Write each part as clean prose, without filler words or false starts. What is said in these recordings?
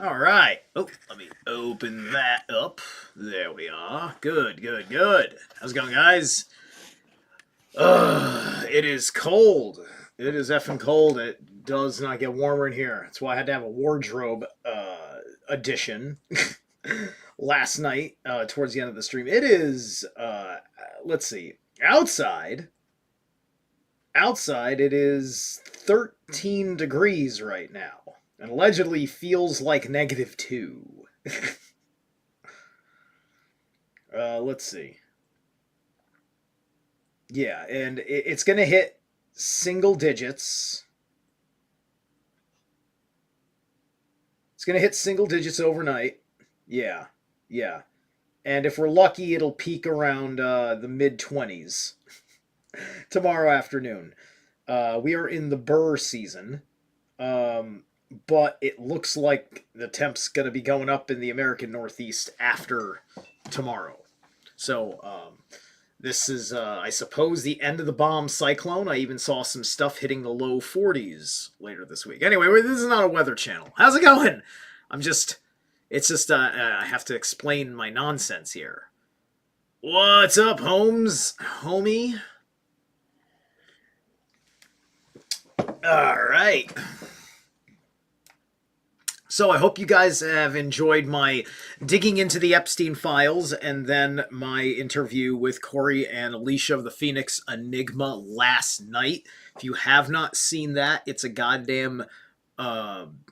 All right. Oh, let me open that up. There we are. Good, good, good. How's it going, guys? It is cold. It is effing cold. It does not get warmer in here. That's why I had to have a wardrobe edition last night towards the end of the stream. It is, let's see, outside. Outside, it is 13 degrees right now, and allegedly feels like -2. Let's see. Yeah, and it's going to hit single digits. It's going to hit single digits overnight. Yeah, yeah. And if we're lucky, it'll peak around the mid 20s tomorrow afternoon. We are in the burr season, but it looks like the temp's going to be going up in the American Northeast after tomorrow. So, this is, I suppose, the end of the bomb cyclone. I even saw some stuff hitting the low 40s later this week. Anyway, this is not a weather channel. How's it going? It's just, I have to explain my nonsense here. What's up, Holmes? Homie? All right. So I hope you guys have enjoyed my digging into the Epstein files and then my interview with Corey and Alicia of the Phoenix Enigma last night. If you have not seen that, it's a goddamn,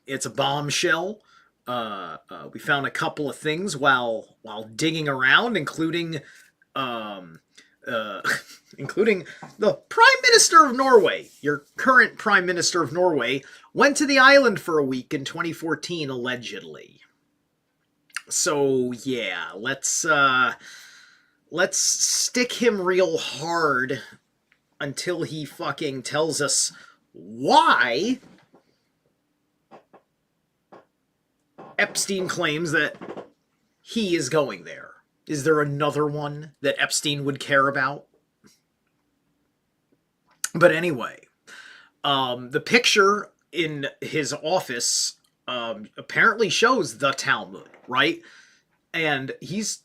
it's a bombshell. We found a couple of things while digging around, including including the Prime Minister of Norway. Your current Prime Minister of Norway went to the island for a week in 2014, allegedly. So yeah, let's stick him real hard until he fucking tells us why Epstein claims that he is going there. Is there another one that Epstein would care about? But anyway, the picture in his office apparently shows the Talmud, right? And he's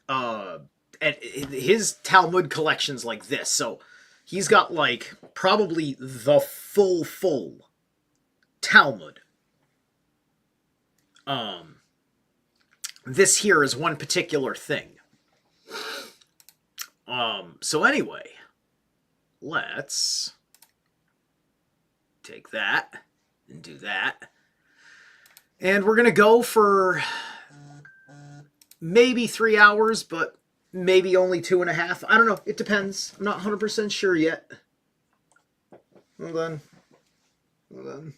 and his Talmud collection's like this. So he's got like probably the full Talmud. This here is one particular thing. So anyway, let's take that and do that. And we're going to go for maybe 3 hours, but maybe only 2.5. I don't know. It depends. I'm not 100% sure yet. Hold on. Hold on.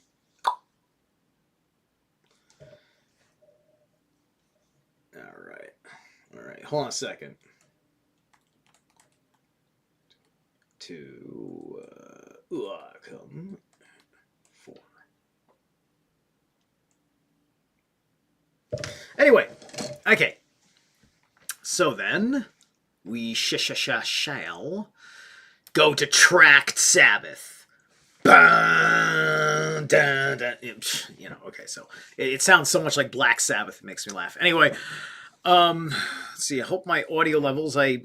All right. Hold on a second. To come 4. Anyway, okay. So then we shall go to Tract Sabbath. Dun, dun, dun. You know, okay, so it sounds so much like Black Sabbath. It makes me laugh. Anyway, let's see. I hope my audio levels. I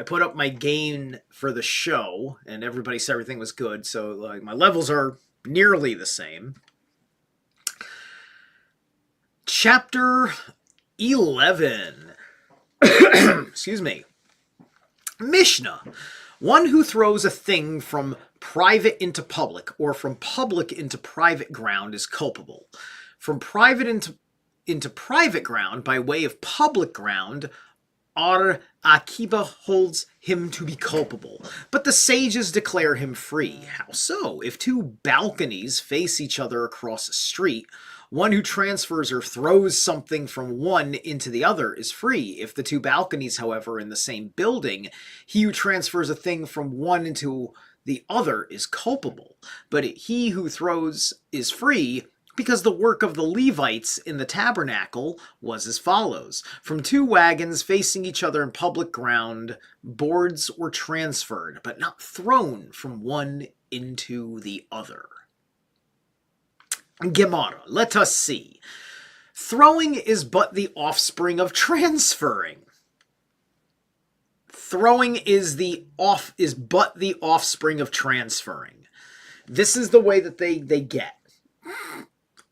put up my gain for the show, and everybody said everything was good. So like my levels are nearly the same. Chapter 11. Excuse me. Mishnah. One who throws a thing from private into public or from public into private ground is culpable. From private into private ground by way of public ground, Ar Akiba holds him to be culpable, but the sages declare him free. How so? If two balconies face each other across a street, one who transfers or throws something from one into the other is free. If the two balconies, however, are in the same building, he who transfers a thing from one into the other is culpable, but he who throws is free, because the work of the Levites in the tabernacle was as follows. From two wagons facing each other in public ground, boards were transferred, but not thrown from one into the other. Gemara, let us see. Throwing is but the offspring of transferring. Throwing is but the offspring of transferring. This is the way that they get.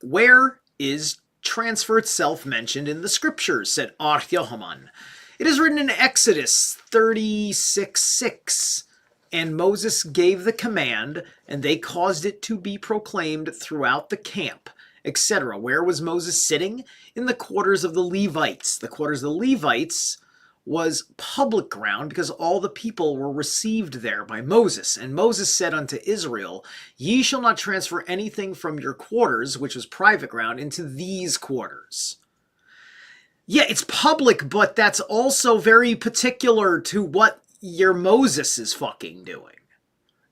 Where is transfer itself mentioned in the scriptures, said Ar Yohaman. It is written in Exodus 36:6. And Moses gave the command, and they caused it to be proclaimed throughout the camp, etc. Where was Moses sitting? In the quarters of the Levites. The quarters of the Levites was public ground because all the people were received there by Moses. And Moses said unto Israel, Ye shall not transfer anything from your quarters, which was private ground, into these quarters. Yeah, it's public, but that's also very particular to what your Moses is fucking doing.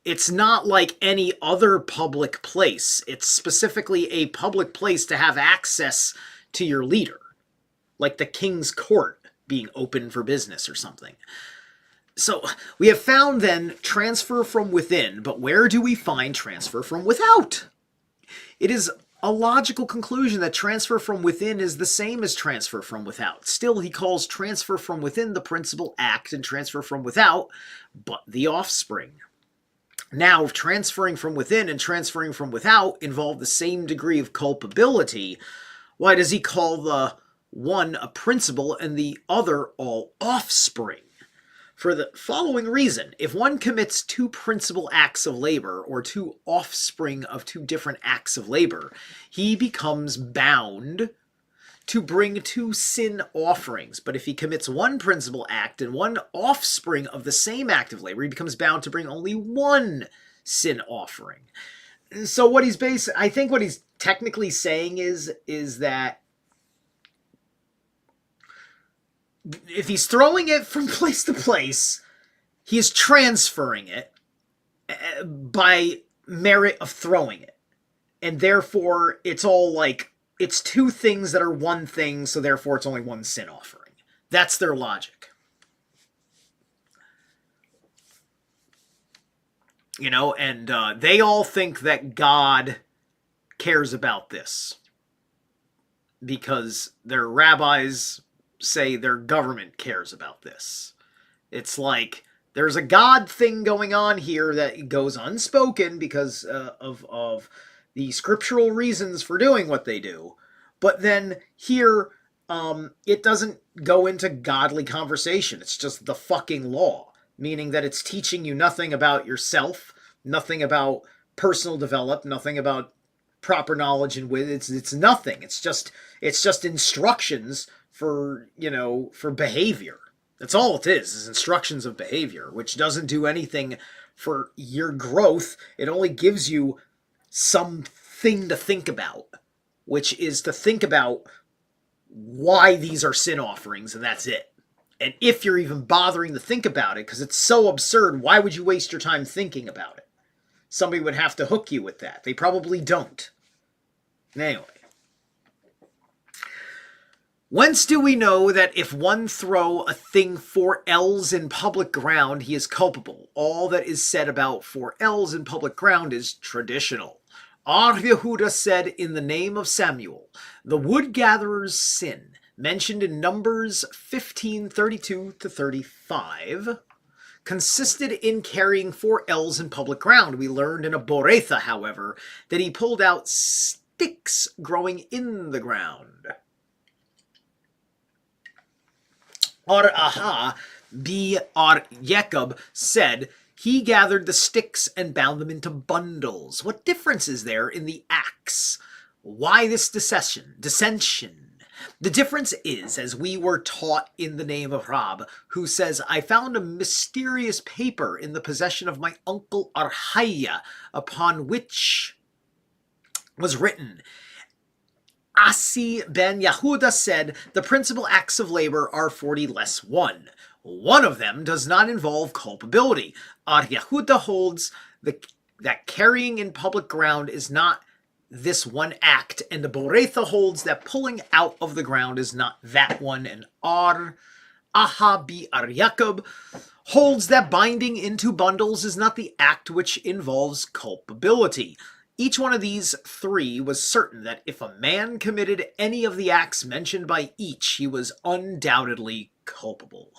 It's not like any other public place. It's specifically a public place to have access to your leader. Like the king's court being open for business or something. So we have found then transfer from within, but where do we find transfer from without? It is a logical conclusion that transfer from within is the same as transfer from without. Still, he calls transfer from within the principal act and transfer from without, but the offspring. Now, if transferring from within and transferring from without involve the same degree of culpability, why does he call the one a principal and the other all offspring? For the following reason, if one commits two principal acts of labor or two offspring of two different acts of labor, he becomes bound to bring two sin offerings. But if he commits one principal act and one offspring of the same act of labor, he becomes bound to bring only one sin offering. So what he's I think what he's technically saying is that if he's throwing it from place to place, he is transferring it by merit of throwing it. And therefore, it's all like, it's two things that are one thing, so therefore it's only one sin offering. That's their logic. You know, and they all think that God cares about this. Because their rabbis say their government cares about this. It's like there's a God thing going on here that goes unspoken because of the scriptural reasons for doing what they do. But then here, it doesn't go into godly conversation. It's just the fucking law, meaning that it's teaching you nothing about yourself, nothing about personal development, nothing about proper knowledge and wisdom. It's nothing. It's just instructions for, you know, for behavior. That's all it is instructions of behavior, which doesn't do anything for your growth. It only gives you something to think about, which is to think about why these are sin offerings, and that's it. And if you're even bothering to think about it, because it's so absurd, why would you waste your time thinking about it? Somebody would have to hook you with that. They probably don't. Anyway. Whence do we know that if one throw a thing 4 ells in public ground, he is culpable? All that is said about 4 ells in public ground is traditional. Ar Yehuda said in the name of Samuel, the wood gatherer's sin, mentioned in Numbers 15:32-35, consisted in carrying 4 ells in public ground. We learned in a Boretha, however, that he pulled out sticks growing in the ground. Ar Aha B. Ar Yekub said, he gathered the sticks and bound them into bundles. What difference is there in the acts? Why this dissension? The difference is, as we were taught in the name of Rab, who says, I found a mysterious paper in the possession of my uncle Arhaya, upon which was written, Asi ben Yehuda said, the principal acts of labor are 40 less 1. One of them does not involve culpability. Ar Yehuda holds that carrying in public ground is not this one act, and the Boretha holds that pulling out of the ground is not that one, and Ar Ahabi Ar Yaakov holds that binding into bundles is not the act which involves culpability. Each one of these three was certain that if a man committed any of the acts mentioned by each, he was undoubtedly culpable.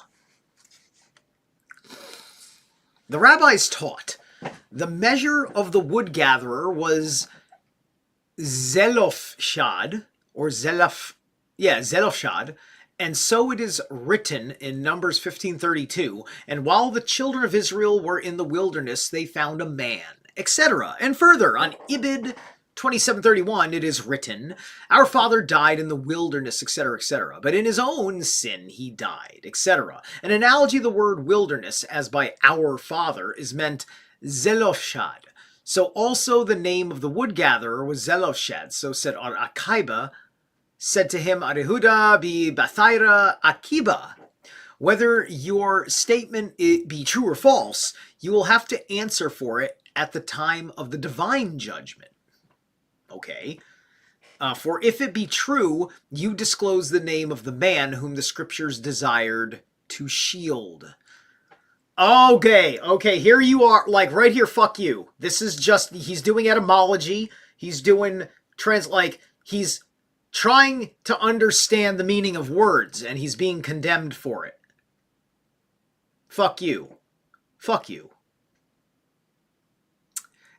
The rabbis taught the measure of the wood gatherer was zelofshad, or zelofshad, and so it is written in Numbers 15:32, and while the children of Israel were in the wilderness, they found a man, etc. And further, on Ibid 27:31, it is written, our father died in the wilderness, etc., etc., but in his own sin he died, etc. An analogy of the word wilderness, as by our father, is meant zelofshad. So also the name of the wood gatherer was Zelofshad. So said Akiba, said to him, Arehuda bi Bathaira Akiba. Whether your statement be true or false, you will have to answer for it at the time of the divine judgment. Okay. For if it be true, you disclose the name of the man whom the scriptures desired to shield. Okay, here you are, like, right here, fuck you. This is just, he's doing etymology, he's doing, he's trying to understand the meaning of words, and he's being condemned for it. Fuck you. Fuck you.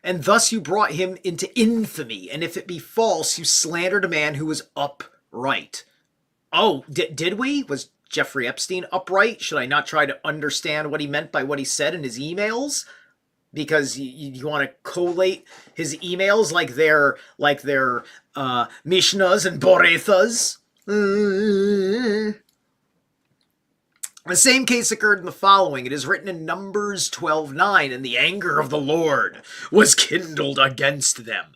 And thus you brought him into infamy, and if it be false, you slandered a man who was upright. Oh, did we? Was Jeffrey Epstein upright? Should I not try to understand what he meant by what he said in his emails? Because you want to collate his emails like they're Mishnahs and Borethas. The same case occurred in the following. It is written in Numbers 12:9, and the anger of the Lord was kindled against them,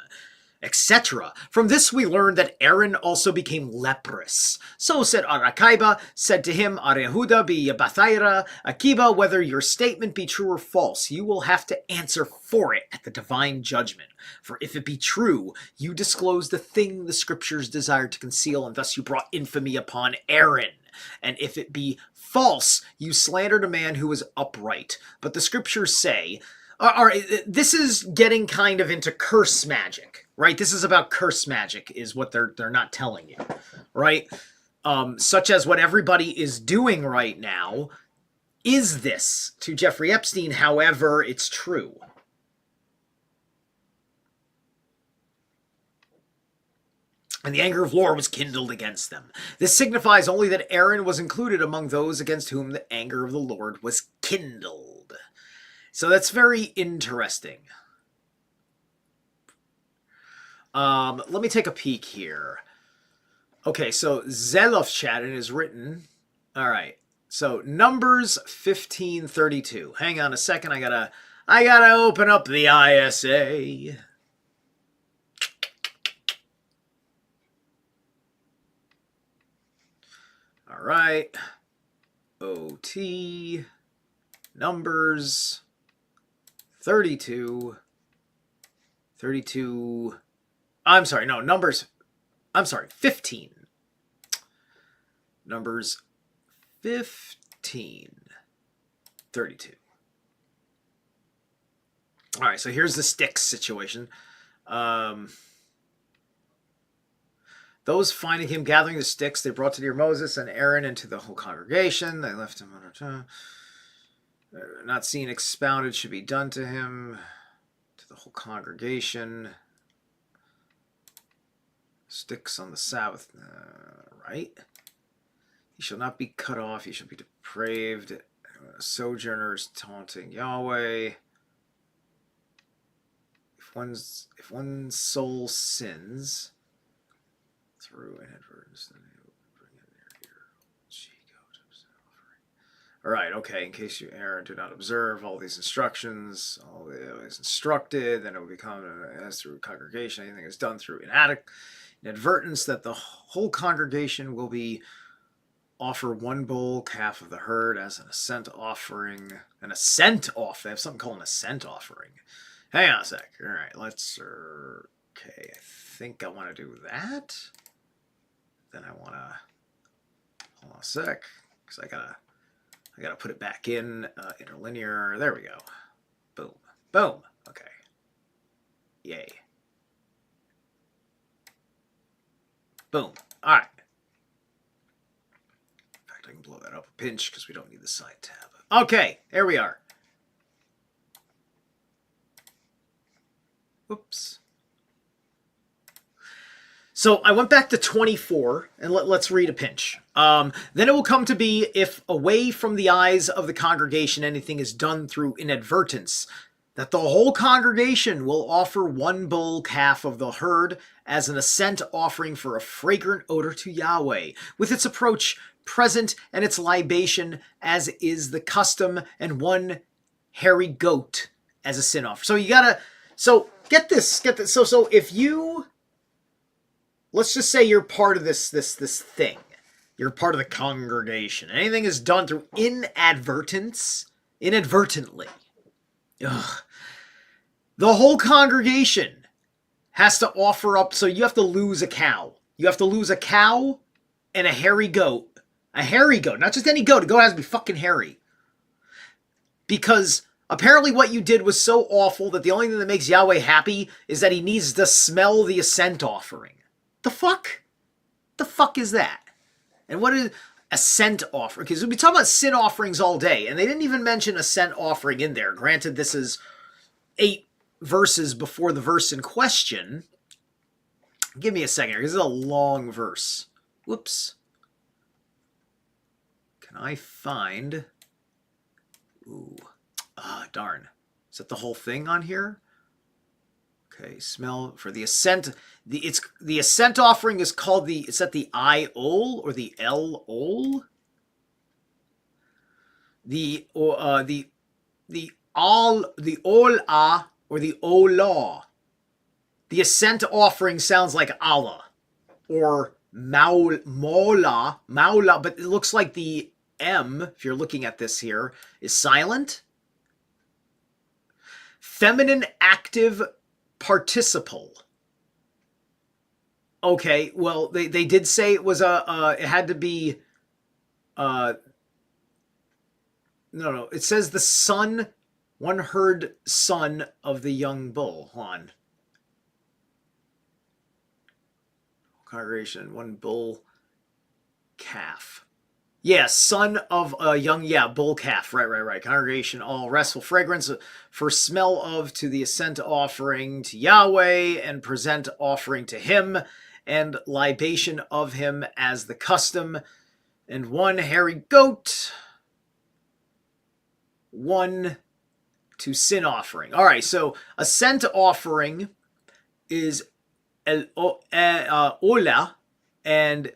etc. From this we learn that Aaron also became leprous. So said Akiba, said to him, Arehuda bi Bathaira Akiba, whether your statement be true or false, you will have to answer for it at the divine judgment. For if it be true, you disclose the thing the scriptures desired to conceal, and thus you brought infamy upon Aaron. And if it be false, you slandered a man who was upright. But the scriptures say, this is getting kind of into curse magic, right? This is about curse magic, is what they're not telling you, right? Such as what everybody is doing right now is this to Jeffrey Epstein, however it's true. And the anger of the Lord was kindled against them. This signifies only that Aaron was included among those against whom the anger of the Lord was kindled. So that's very interesting. Let me take a peek here. Okay, so Zelofshad is written. All right. So Numbers 15:32. Hang on a second. I gotta open up the ISA. All right. OT Numbers 32. Numbers 15. Numbers 15. 32. All right, so here's the sticks situation. Those finding him gathering the sticks, they brought to dear Moses and Aaron and to the whole congregation. They left him not seen expounded should be done to him, to the whole congregation. Sticks on the Sabbath, right? He shall not be cut off. He shall be depraved. Sojourners taunting Yahweh. If one's soul sins through inadvertence, then he will bring it near your cheek out of sin offering. All right, okay. In case you err and do not observe all these instructions, all is instructed, then it will become as through congregation. Anything is done through inadvertence, that the whole congregation will be offer one bull calf of the herd as an ascent offering. An ascent off. They have something called an ascent offering. Hang on a sec. All right, let's. Okay, I think I want to do that. Then I want to. Hold on a sec, because I gotta put it back in interlinear. There we go. Boom, boom. Okay. Yay. Boom. All right. In fact, I can blow that up a pinch because we don't need the side tab. Okay, there we are. Oops. So I went back to 24, and let's read a pinch. Then it will come to be, if away from the eyes of the congregation anything is done through inadvertence, that the whole congregation will offer one bull calf of the herd as an ascent offering for a fragrant odor to Yahweh, with its approach present and its libation as is the custom, and one hairy goat as a sin offering. So you gotta, so get this. So if you, let's just say you're part of this thing. You're part of the congregation. Anything is done through inadvertently. Ugh. The whole congregation has to offer up, so you have to lose a cow. You have to lose a cow and a hairy goat. A hairy goat, not just any goat. A goat has to be fucking hairy. Because apparently what you did was so awful that the only thing that makes Yahweh happy is that he needs to smell the ascent offering. The fuck? The fuck is that? And what is a scent offering? Because we talk about sin offerings all day, and they didn't even mention a scent offering in there. Granted, this is 8 verses before the verse in question. Give me a second here, because this is a long verse. Whoops. Can I find... Ooh. Ah, darn. Is that the whole thing on here? Okay, smell for the ascent. The ascent offering is called the, is that the I-ol or the L-ol? The ol-ah or the olah. The ascent offering sounds like Allah or maula, but it looks like the M, if you're looking at this here, is silent. Feminine active participle. Okay, well, they did say it was it had to be, no, it says the son, one herd son of the young bull. Hold on. Congregation, one bull calf. Yeah, son of a young, bull calf. Right. Congregation, all restful fragrance for smell of to the ascent offering to Yahweh, and present offering to him, and libation of him as the custom, and one hairy goat, one to sin offering. All right, so ascent offering is ola, and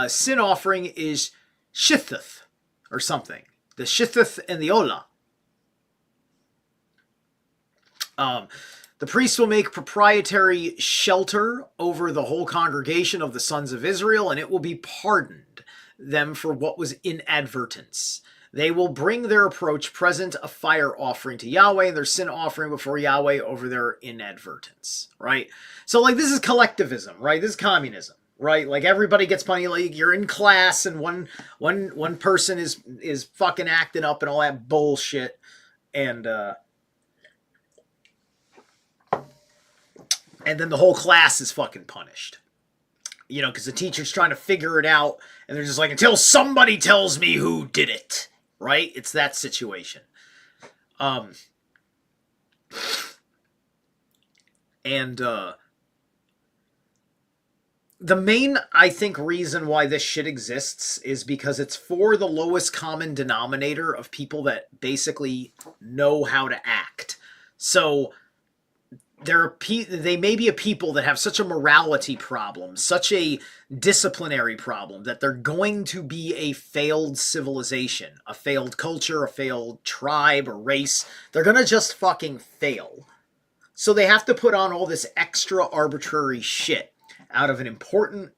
sin offering is shithith or something. The shithith and the ola. The priest will make proprietary shelter over the whole congregation of the sons of Israel, and it will be pardoned them for what was inadvertence. They will bring their approach present a fire offering to Yahweh, and their sin offering before Yahweh over their inadvertence. Right? So, like, this is collectivism, right? This is communism. Right, like everybody gets money. Like you're in class, and one person is fucking acting up and all that bullshit, and then the whole class is fucking punished. You know, because the teacher's trying to figure it out, and they're just like, until somebody tells me who did it. Right, it's that situation. The main, I think, reason why this shit exists is because it's for the lowest common denominator of people that basically know how to act. So they may be a people that have such a morality problem, such a disciplinary problem, that they're going to be a failed civilization, a failed culture, a failed tribe or race. They're going to just fucking fail. So they have to put on all this extra arbitrary shit out of an important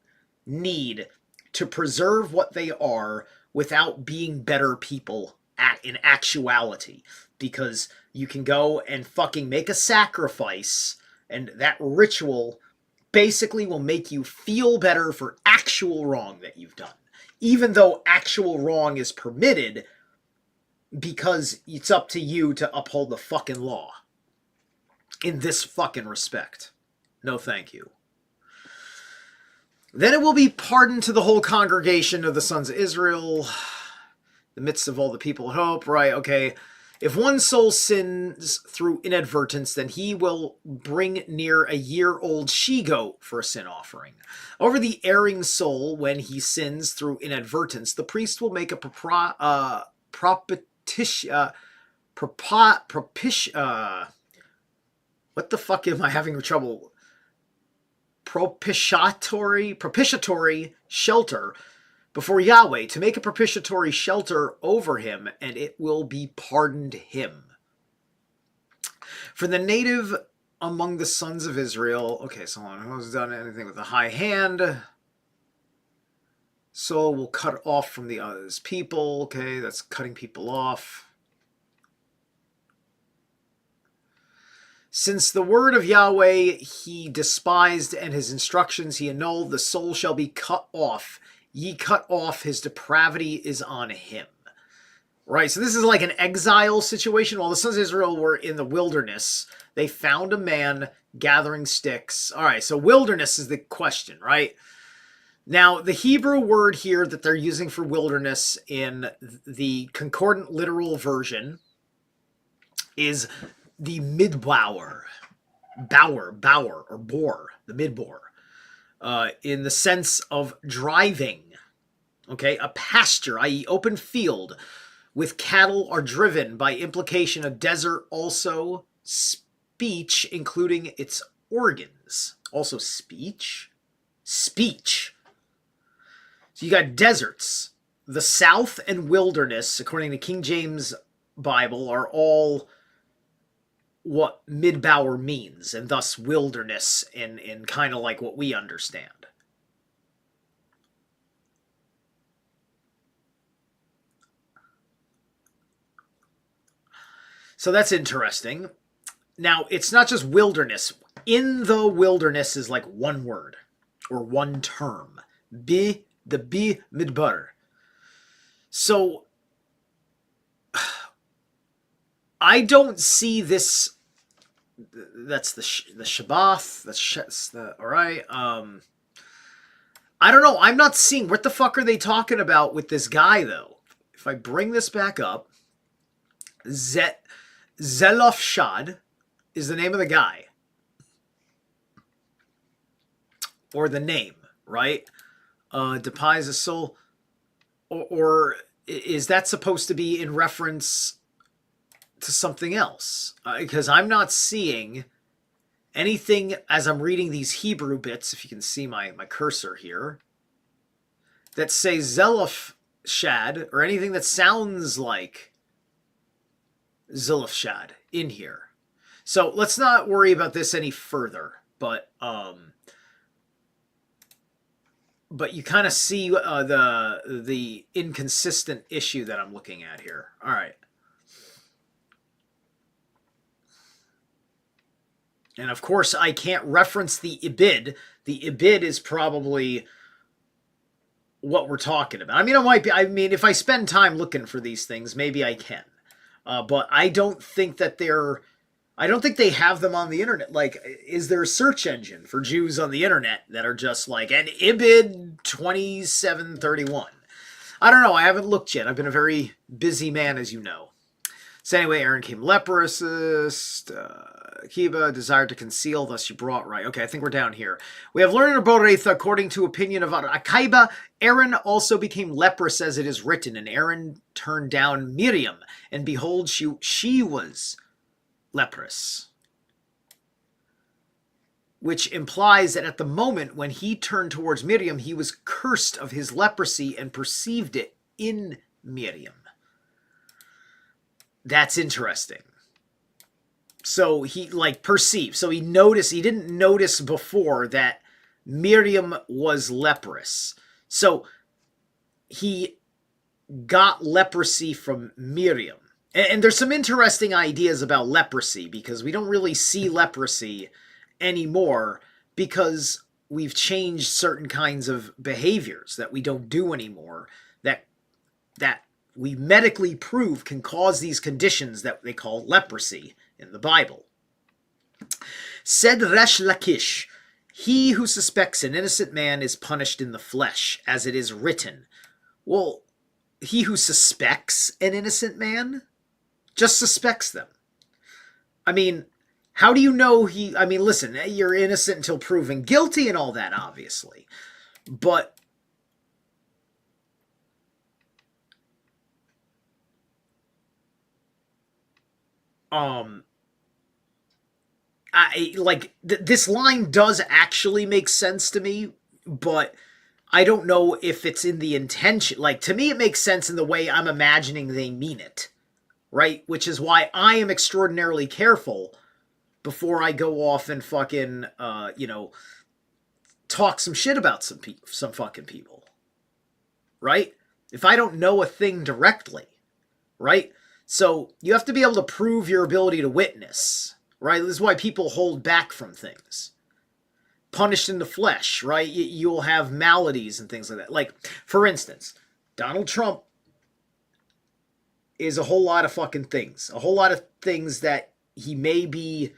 need to preserve what they are without being better people in actuality. Because you can go and fucking make a sacrifice, and that ritual basically will make you feel better for actual wrong that you've done. Even though actual wrong is permitted, because it's up to you to uphold the fucking law. In this fucking respect. No thank you. Then it will be pardoned to the whole congregation of the sons of Israel, the midst of all the people at hope. Right, okay. If one soul sins through inadvertence, then he will bring near a year-old she-goat for a sin offering. Over the erring soul, when he sins through inadvertence, the priest will make a what the fuck am I having trouble? Propitiatory shelter before Yahweh, to make a propitiatory shelter over him, and it will be pardoned him. For the native among the sons of Israel, okay, so on, who's done anything with a high hand, soul will cut off from the others people. Okay, that's cutting people off. Since the word of Yahweh he despised, and his instructions he annulled, the soul shall be cut off. Ye cut off, his depravity is on him. Right, so this is like an exile situation. While the sons of Israel were in the wilderness, they found a man gathering sticks. All right, so wilderness is the question, right? Now, the Hebrew word here that they're using for wilderness in the concordant literal version is the midbower, or bore, the midbore, in the sense of driving, okay, a pasture, i.e. open field, with cattle are driven, by implication a desert, also speech, including its organs. Also speech. So you got deserts. The south and wilderness, according to King James Bible, are all what midbower means, and thus wilderness in kind of like what we understand. So that's interesting. Now, it's not just wilderness. In the wilderness is like one word or one term. The midbar. So I don't see this. That's the Shabbath. That's the all right. I don't know. I'm not seeing what the fuck are they talking about with this guy though. If I bring this back up, Zerilath Shad is the name of the guy, or the name, right? Depies a soul, or is that supposed to be in reference to something else? Because I'm not seeing anything as I'm reading these Hebrew bits, if you can see my cursor here, that say Zerilath Shad, or anything that sounds like Zerilath Shad in here. So let's not worry about this any further, but you kind of see the inconsistent issue that I'm looking at here. All right. And of course, I can't reference the Ibid. The Ibid is probably what we're talking about. I mean, it might be. I mean, if I spend time looking for these things, maybe I can. But I don't think that I don't think they have them on the internet. Like, is there a search engine for Jews on the internet that are just like an Ibid 2731? I don't know. I haven't looked yet. I've been a very busy man, as you know. So anyway, Aaron came leprous. Akiba desired to conceal, thus you brought right. Okay, I think we're down here. We have learned about Wraith, according to opinion of Akiba, Aaron also became leprous, as it is written, and Aaron turned down Miriam, and behold, she was leprous. Which implies that at the moment when he turned towards Miriam, he was cursed of his leprosy and perceived it in Miriam. That's interesting. So he perceived. So he didn't notice before that Miriam was leprous. So he got leprosy from Miriam. And there's some interesting ideas about leprosy, because we don't really see leprosy anymore because we've changed certain kinds of behaviors that we don't do anymore that we medically prove can cause these conditions that they call leprosy in the Bible. Said Resh Lakish, He who suspects an innocent man is punished in the flesh, as it is written. Well, he who suspects an innocent man just suspects them. I mean, how do you know I mean, listen, you're innocent until proven guilty and all that, obviously. But this line does actually make sense to me, but I don't know if it's in the intention. Like, to me, it makes sense in the way I'm imagining they mean it, right? Which is why I am extraordinarily careful before I go off and fucking, talk some shit about some fucking people, right? If I don't know a thing directly, right? So you have to be able to prove your ability to witness, right? This is why people hold back from things. Punished in the flesh, right? You'll have maladies and things like that. Like, for instance, Donald Trump is a whole lot of fucking things. A whole lot of things that you may be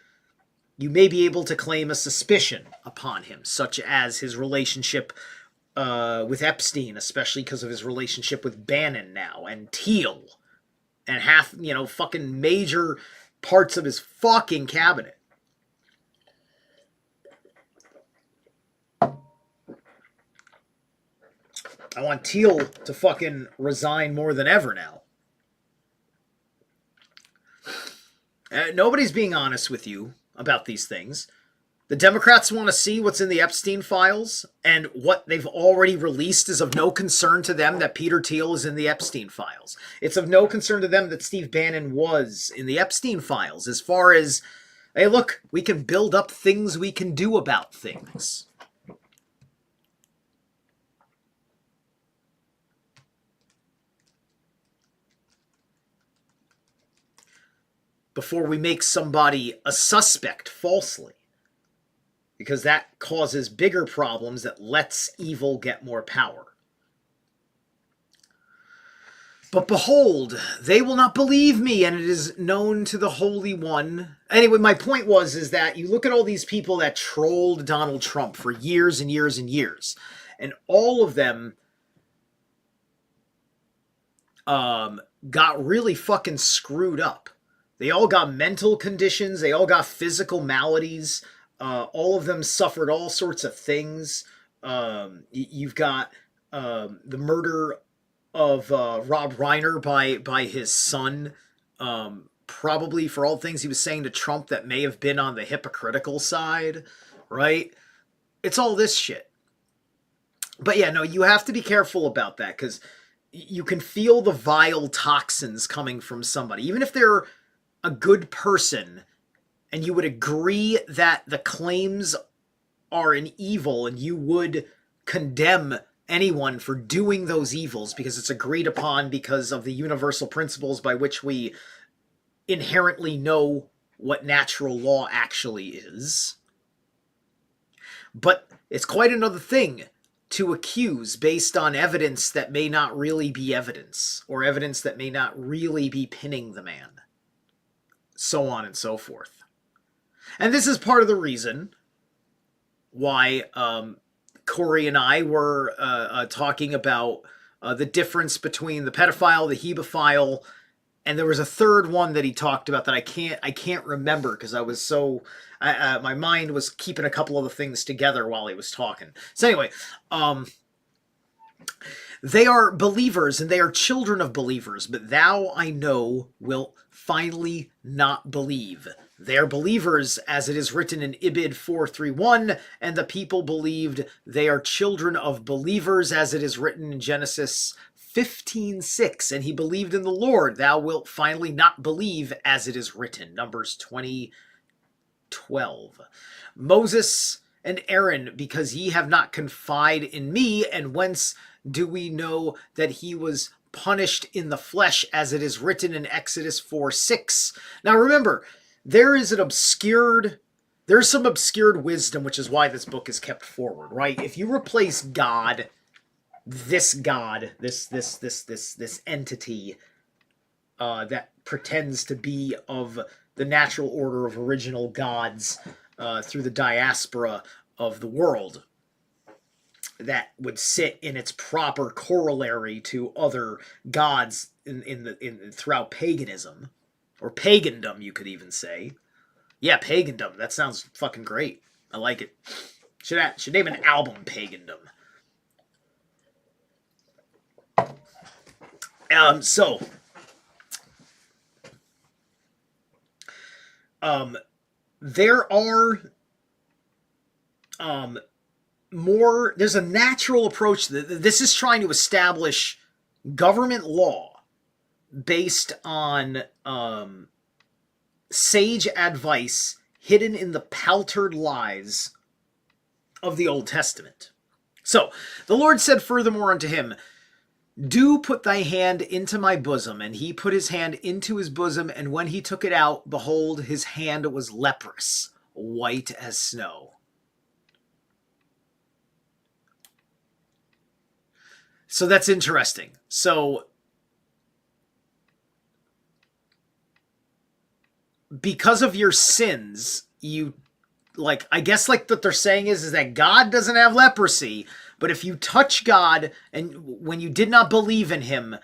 able to claim a suspicion upon him, such as his relationship with Epstein, especially because of his relationship with Bannon now, and Thiel, and fucking major parts of his fucking cabinet. I want Thiel to fucking resign more than ever now. Nobody's being honest with you about these things. The Democrats want to see what's in the Epstein files, and what they've already released is of no concern to them that Peter Thiel is in the Epstein files. It's of no concern to them that Steve Bannon was in the Epstein files, as far as, hey, look, we can build up things we can do about things. Before we make somebody a suspect falsely. Because that causes bigger problems that lets evil get more power. But behold, they will not believe me, and it is known to the Holy One. Anyway, my point is that you look at all these people that trolled Donald Trump for years and years and years, and all of them got really fucking screwed up. They all got mental conditions. They all got physical maladies. All of them suffered all sorts of things. You've got the murder of Rob Reiner by his son, probably for all things he was saying to Trump that may have been on the hypocritical side, right? It's all this shit. But yeah, no, you have to be careful about that, because you can feel the vile toxins coming from somebody. Even if they're a good person, and you would agree that the claims are an evil, and you would condemn anyone for doing those evils because it's agreed upon because of the universal principles by which we inherently know what natural law actually is. But it's quite another thing to accuse based on evidence that may not really be evidence, or evidence that may not really be pinning the man. So on and so forth. And this is part of the reason why Corey and I were talking about the difference between the pedophile, the hebephile, and there was a third one that he talked about that I can't remember because I was so my mind was keeping a couple of the things together while he was talking. So anyway, they are believers and they are children of believers, but thou, I know, wilt finally not believe. They are believers, as it is written in Ibid 4:3-1, and the people believed. They are children of believers, as it is written in Genesis 15:6, and he believed in the Lord. Thou wilt finally not believe, as it is written. Numbers 20:12. Moses and Aaron, because ye have not confided in me, and whence do we know that he was punished in the flesh, as it is written in Exodus 4:6. Now remember, there's some obscured wisdom, which is why this book is kept forward, right? If you replace God, this entity that pretends to be of the natural order of original gods through the diaspora of the world that would sit in its proper corollary to other gods in throughout paganism, or pagandom, you could even say. Yeah, pagandom. That sounds fucking great. I like it. Should name an album Pagandom. There are more. There's a natural approach. This is trying to establish government law based on sage advice hidden in the paltered lies of the Old Testament. So the Lord said furthermore unto him, do put thy hand into my bosom. And he put his hand into his bosom, and when he took it out, behold, his hand was leprous, white as snow. So that's interesting. So because of your sins, you, like, I guess like what they're saying is that God doesn't have leprosy, but if you touch God and when you did not believe in him,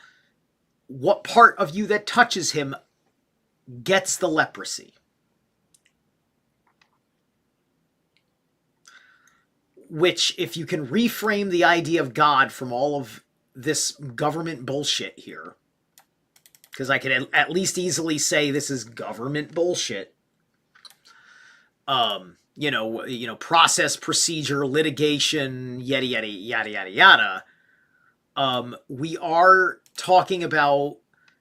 what part of you that touches him gets the leprosy? Which, if you can reframe the idea of God from all of this government bullshit here, because I could at least easily say this is government bullshit. Process, procedure, litigation, yada, yada, yada, yada, yada. We are talking about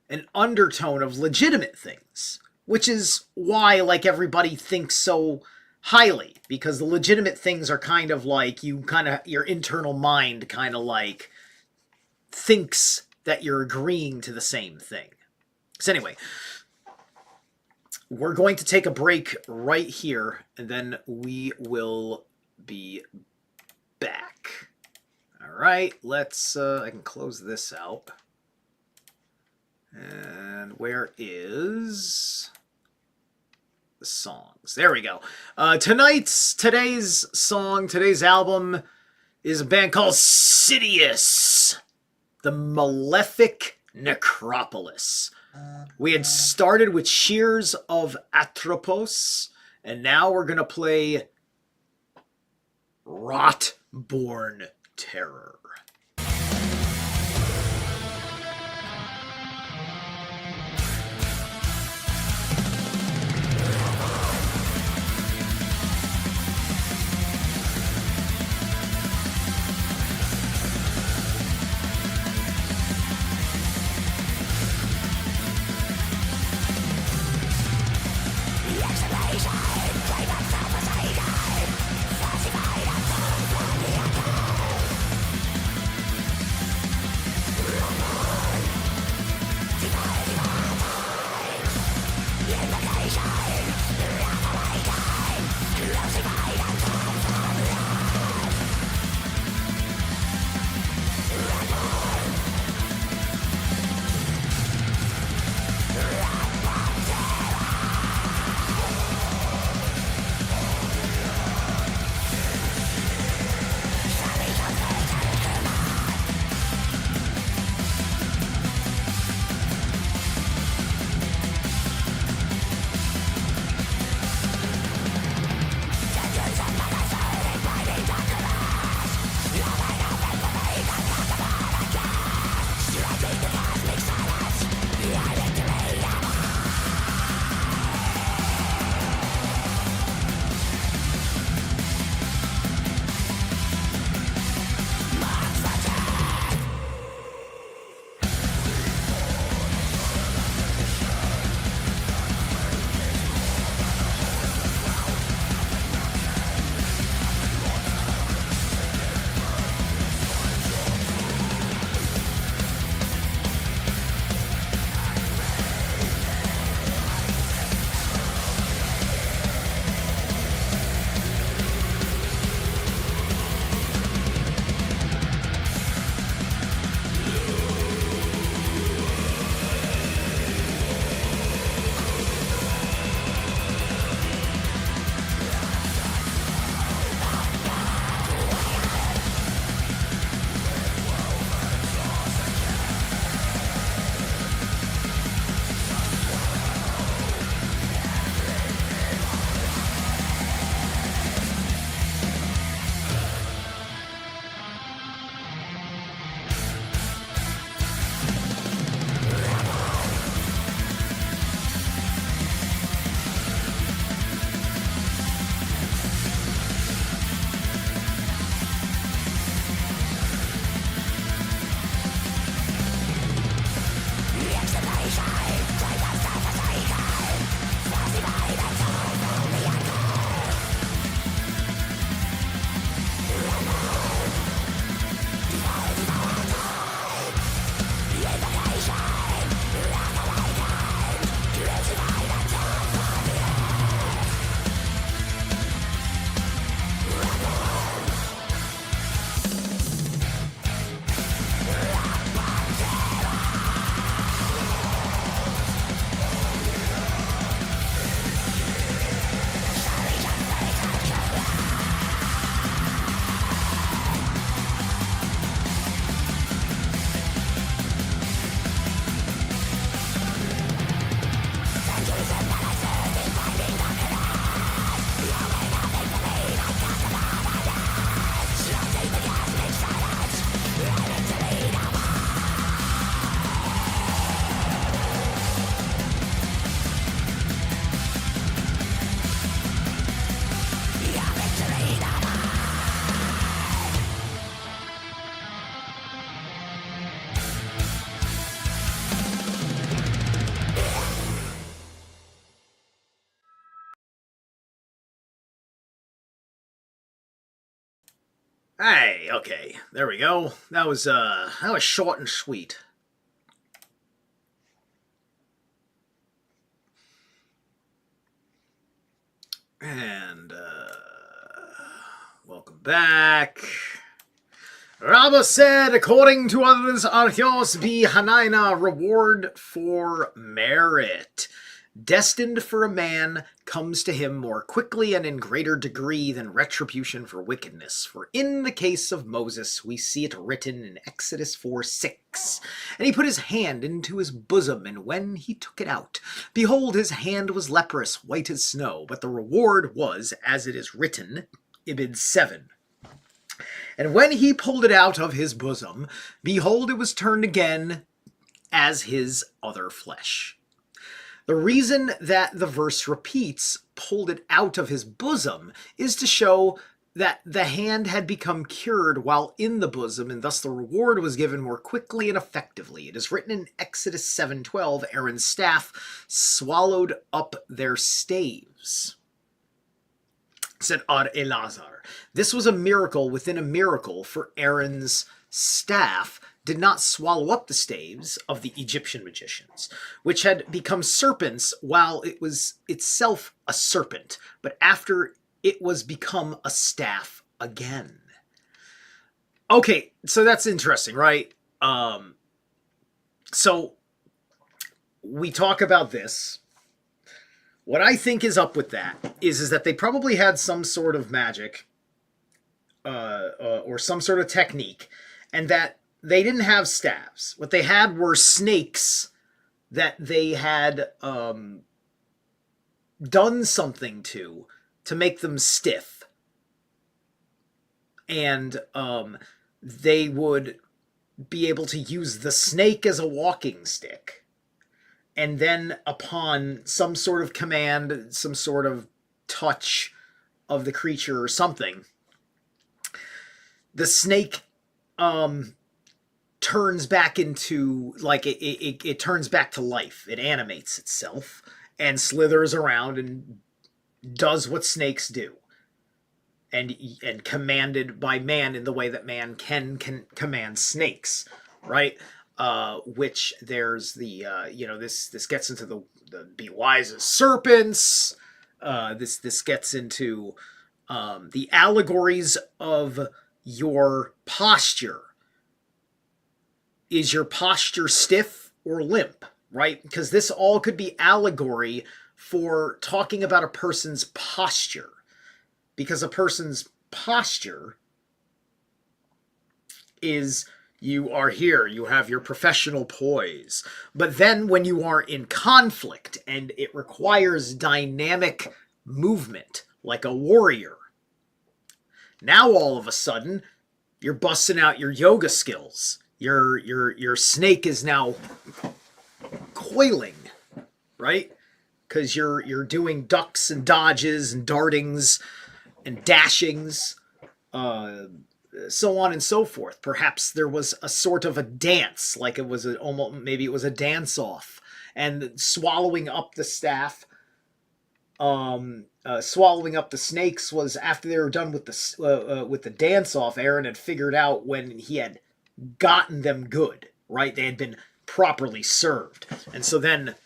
an undertone of legitimate things, which is why, like, everybody thinks so highly, because the legitimate things are kind of like, your internal mind kind of like thinks that you're agreeing to the same thing. So anyway, we're going to take a break right here, and then we will be back. All right, let's, I can close this out. And where is the songs? There we go. Today's song, today's album is a band called Sidious, the Malefic Necropolis. We had started with Shears of Atropos, and now we're going to play Rot-Born Terror. Hey, okay, there we go. That was short and sweet. And welcome back. Rabba said, according to others, Archeos be Hanaina, reward for merit. Destined for a man comes to him more quickly and in greater degree than retribution for wickedness. For in the case of Moses, we see it written in Exodus 4:6. And he put his hand into his bosom, and when he took it out, behold, his hand was leprous, white as snow. But the reward was, as it is written, Ibid 7. And when he pulled it out of his bosom, behold, it was turned again as his other flesh. The reason that the verse repeats, pulled it out of his bosom, is to show that the hand had become cured while in the bosom, and thus the reward was given more quickly and effectively. It is written in Exodus 7:12, Aaron's staff swallowed up their staves. Said Ad Elazar. This was a miracle within a miracle, for Aaron's staff did not swallow up the staves of the Egyptian magicians, which had become serpents while it was itself a serpent, but after it was become a staff again. Okay, so that's interesting, right? So we talk about this. What I think is up with that is that they probably had some sort of magic or some sort of technique, and that they didn't have staves. What they had were snakes that they had done something to make them stiff. And they would be able to use the snake as a walking stick. And then upon some sort of command, some sort of touch of the creature or something, the snake turns back into, like, it turns back to life. It animates itself and slithers around and does what snakes do. And commanded by man in the way that man can command snakes, right? Which there's the this gets into the be wise as serpents. This gets into the allegories of your posture. Is your posture stiff or limp, right? Because this all could be allegory for talking about a person's posture. Because a person's posture is, you are here, you have your professional poise. But then when you are in conflict and it requires dynamic movement, like a warrior, now all of a sudden you're busting out your yoga skills. Your snake is now coiling, right? Because you're doing ducks and dodges and dartings and dashings, so on and so forth. Perhaps there was a sort of a dance, like it was maybe it was a dance off, and swallowing up the staff, swallowing up the snakes was after they were done with the dance off. Aaron had figured out when he had gotten them good, right? They had been properly served, and so then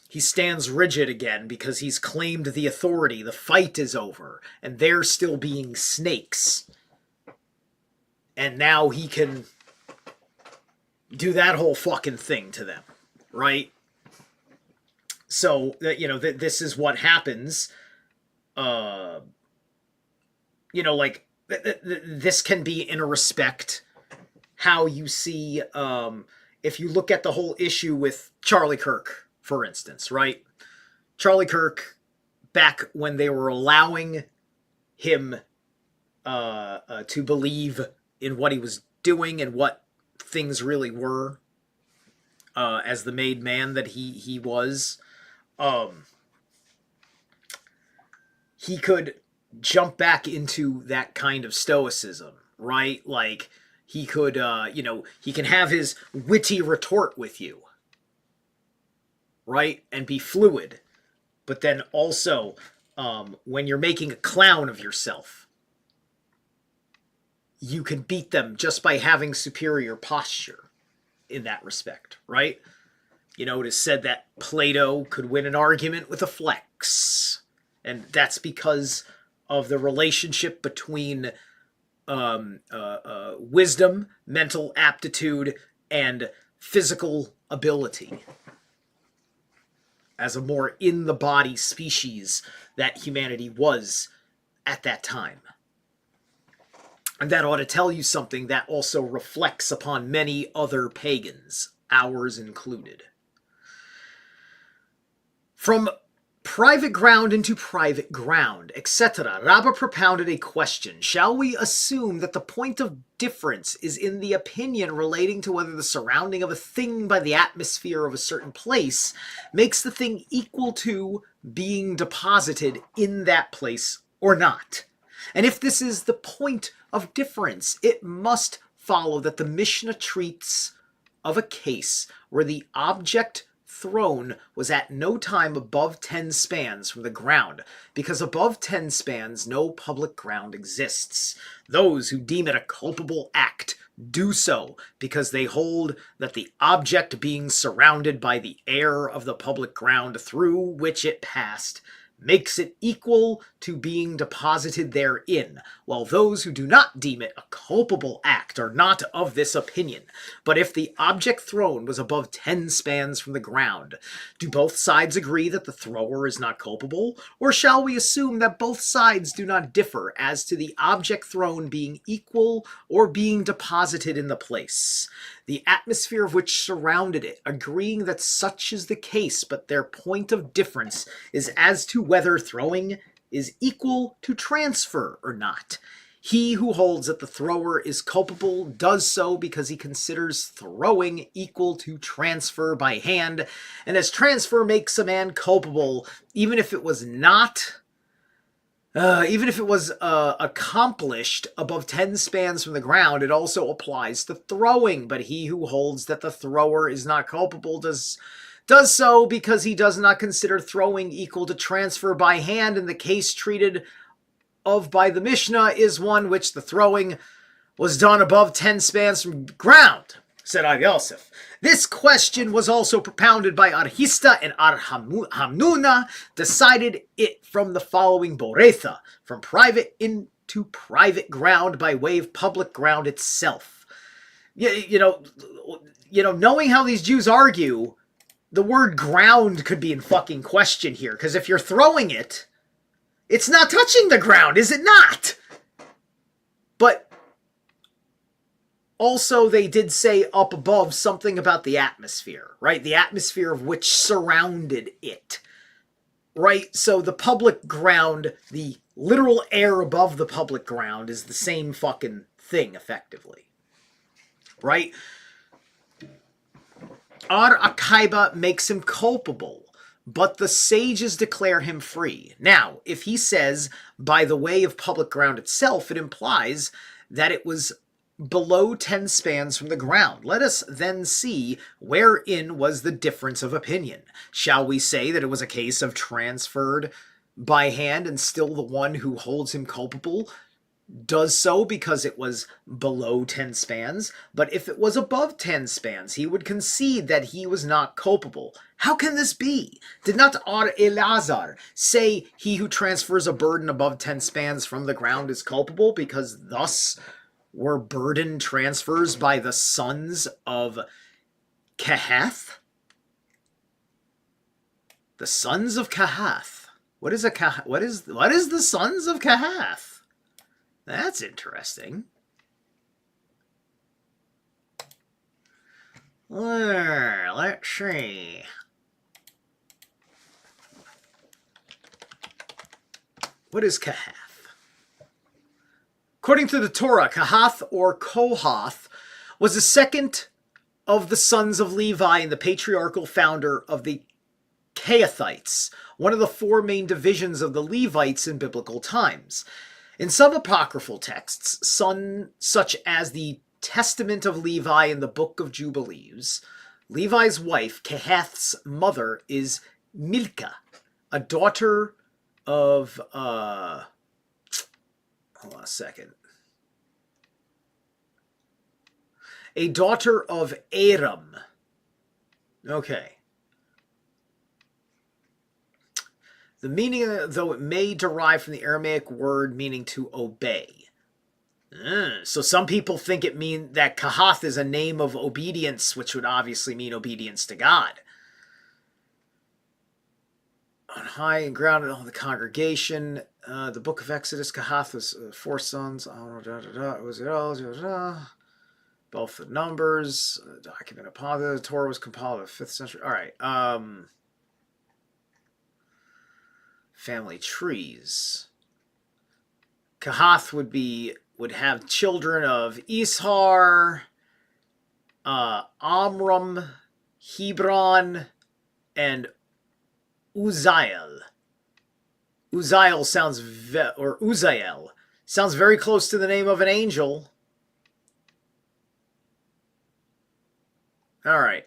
he stands rigid again because he's claimed the authority. The fight is over, and they're still being snakes. And now he can do that whole fucking thing to them, right? So, this is what happens. This can be, in a respect, how you see, if you look at the whole issue with Charlie Kirk, for instance, right? Charlie Kirk, back when they were allowing him to believe in what he was doing and what things really were, as the made man that he was, he could jump back into that kind of stoicism, right? Like, he could, he can have his witty retort with you, right? And be fluid. But then also, when you're making a clown of yourself, you can beat them just by having superior posture in that respect, right? You know, it is said that Plato could win an argument with a flex. And that's because of the relationship between wisdom, mental aptitude, and physical ability as a more in-the-body species that humanity was at that time. And that ought to tell you something that also reflects upon many other pagans, ours included. From private ground into private ground, etc., Rabbah propounded a question. Shall we assume that the point of difference is in the opinion relating to whether the surrounding of a thing by the atmosphere of a certain place makes the thing equal to being deposited in that place or not? And if this is the point of difference, it must follow that the Mishnah treats of a case where the object thrown was at no time above 10 spans from the ground, because above 10 spans no public ground exists. Those who deem it a culpable act do so because they hold that the object being surrounded by the air of the public ground through which it passed makes it equal to being deposited therein, while those who do not deem it a culpable act are not of this opinion. But if the object thrown was above 10 spans from the ground, do both sides agree that the thrower is not culpable? Or shall we assume that both sides do not differ as to the object thrown being equal or being deposited in the place, the atmosphere of which surrounded it, agreeing that such is the case, but their point of difference is as to whether throwing is equal to transfer or not? He who holds that the thrower is culpable does so because he considers throwing equal to transfer by hand, and as transfer makes a man culpable, even if it was accomplished above 10 spans from the ground, it also applies to throwing. But he who holds that the thrower is not culpable does so because he does not consider throwing equal to transfer by hand, and the case treated of by the Mishnah is one which the throwing was done above 10 spans from ground, said Av Yosef. This question was also propounded by Arhista and Hamnuna, decided it from the following Boretha, from private into private ground by way of public ground itself. You know, knowing how these Jews argue, the word ground could be in fucking question here, because if you're throwing it, it's not touching the ground, is it not? But also they did say up above something about the atmosphere, right? The atmosphere of which surrounded it, right? So the public ground, the literal air above the public ground is the same fucking thing, effectively, right? Ar Akaiba makes him culpable, but the sages declare him free. Now, if he says, by the way of public ground itself, it implies that it was below 10 spans from the ground. Let us then see wherein was the difference of opinion. Shall we say that it was a case of transferred by hand, and still the one who holds him culpable does so because it was below 10 spans, but if it was above 10 spans, he would concede that he was not culpable. How can this be? Did not Ar Elazar say he who transfers a burden above 10 spans from the ground is culpable, because thus were burden transfers by the sons of Kehath? The sons of Kehath. What is the sons of Kehath? That's interesting. Let's see. What is Kehath? According to the Torah, Kehath or Kohath was the second of the sons of Levi and the patriarchal founder of the Kehathites, one of the four main divisions of the Levites in biblical times. In some apocryphal texts, such as the Testament of Levi and the Book of Jubilees, Levi's wife, Kehath's mother, is Milcah, a daughter of, hold on a second. a daughter of Aram. Okay. The meaning, though it may derive from the Aramaic word meaning to obey. So some people think it means that Kahath is a name of obedience, which would obviously mean obedience to God. On high and grounded all the congregation. The book of Exodus, Kahath was 4 sons. Both the numbers. Document upon the Torah was compiled in the 5th century. All right. Family trees. Kahath would have children of Ishar, Amram, Hebron, and Uzziel. Uzziel sounds very close to the name of an angel. All right.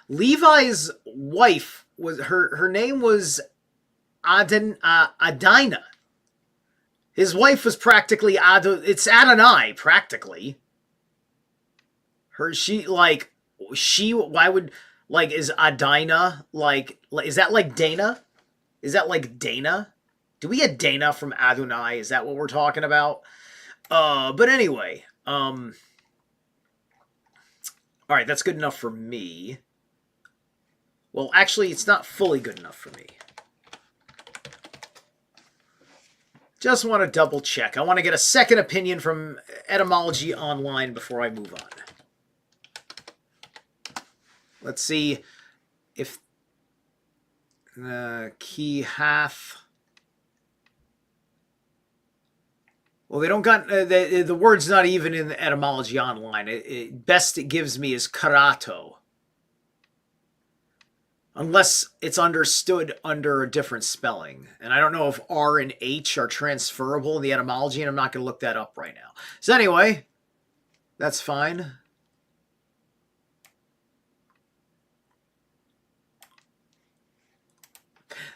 Levi's wife was her name was Adina. His wife was practically it's Adonai practically. Why would is Adina is that like Dana? Is that like Dana? Do we get Dana from Adonai? Is that what we're talking about? But anyway, all right, that's good enough for me. Well, actually, it's not fully good enough for me. Just want to double check. I want to get a second opinion from Etymology Online before I move on. Let's see if Kahath. Well, they don't got the word's not even in the Etymology Online. Best it gives me is karato. Unless it's understood under a different spelling. And I don't know if R and H are transferable in the etymology, and I'm not going to look that up right now. So anyway, that's fine.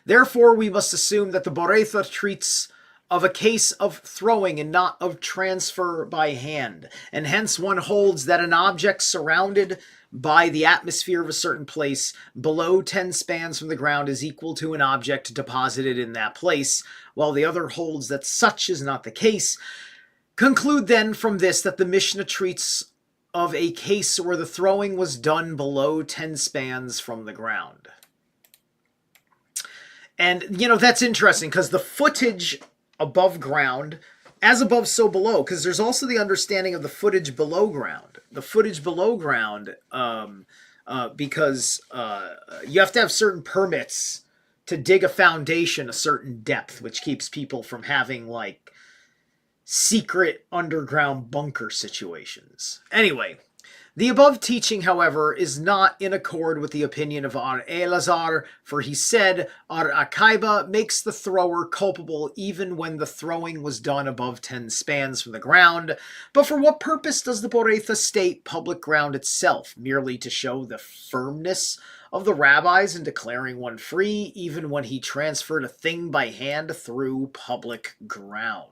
Therefore, we must assume that the Boretha treats of a case of throwing and not of transfer by hand. And hence one holds that an object surrounded by the atmosphere of a certain place below 10 spans from the ground is equal to an object deposited in that place, while the other holds that such is not the case. Conclude then from this that the Mishnah treats of a case where the throwing was done below 10 spans from the ground. And, that's interesting because the footage above ground, as above, so below, because there's also the understanding of the footage below ground. The footage below ground, because you have to have certain permits to dig a foundation a certain depth, which keeps people from having, secret underground bunker situations. Anyway, the above teaching, however, is not in accord with the opinion of Ar Elazar, for he said, Ar Akaiba makes the thrower culpable even when the throwing was done above 10 spans from the ground. But for what purpose does the Boretha state public ground itself? Merely to show the firmness of the rabbis in declaring one free, even when he transferred a thing by hand through public ground.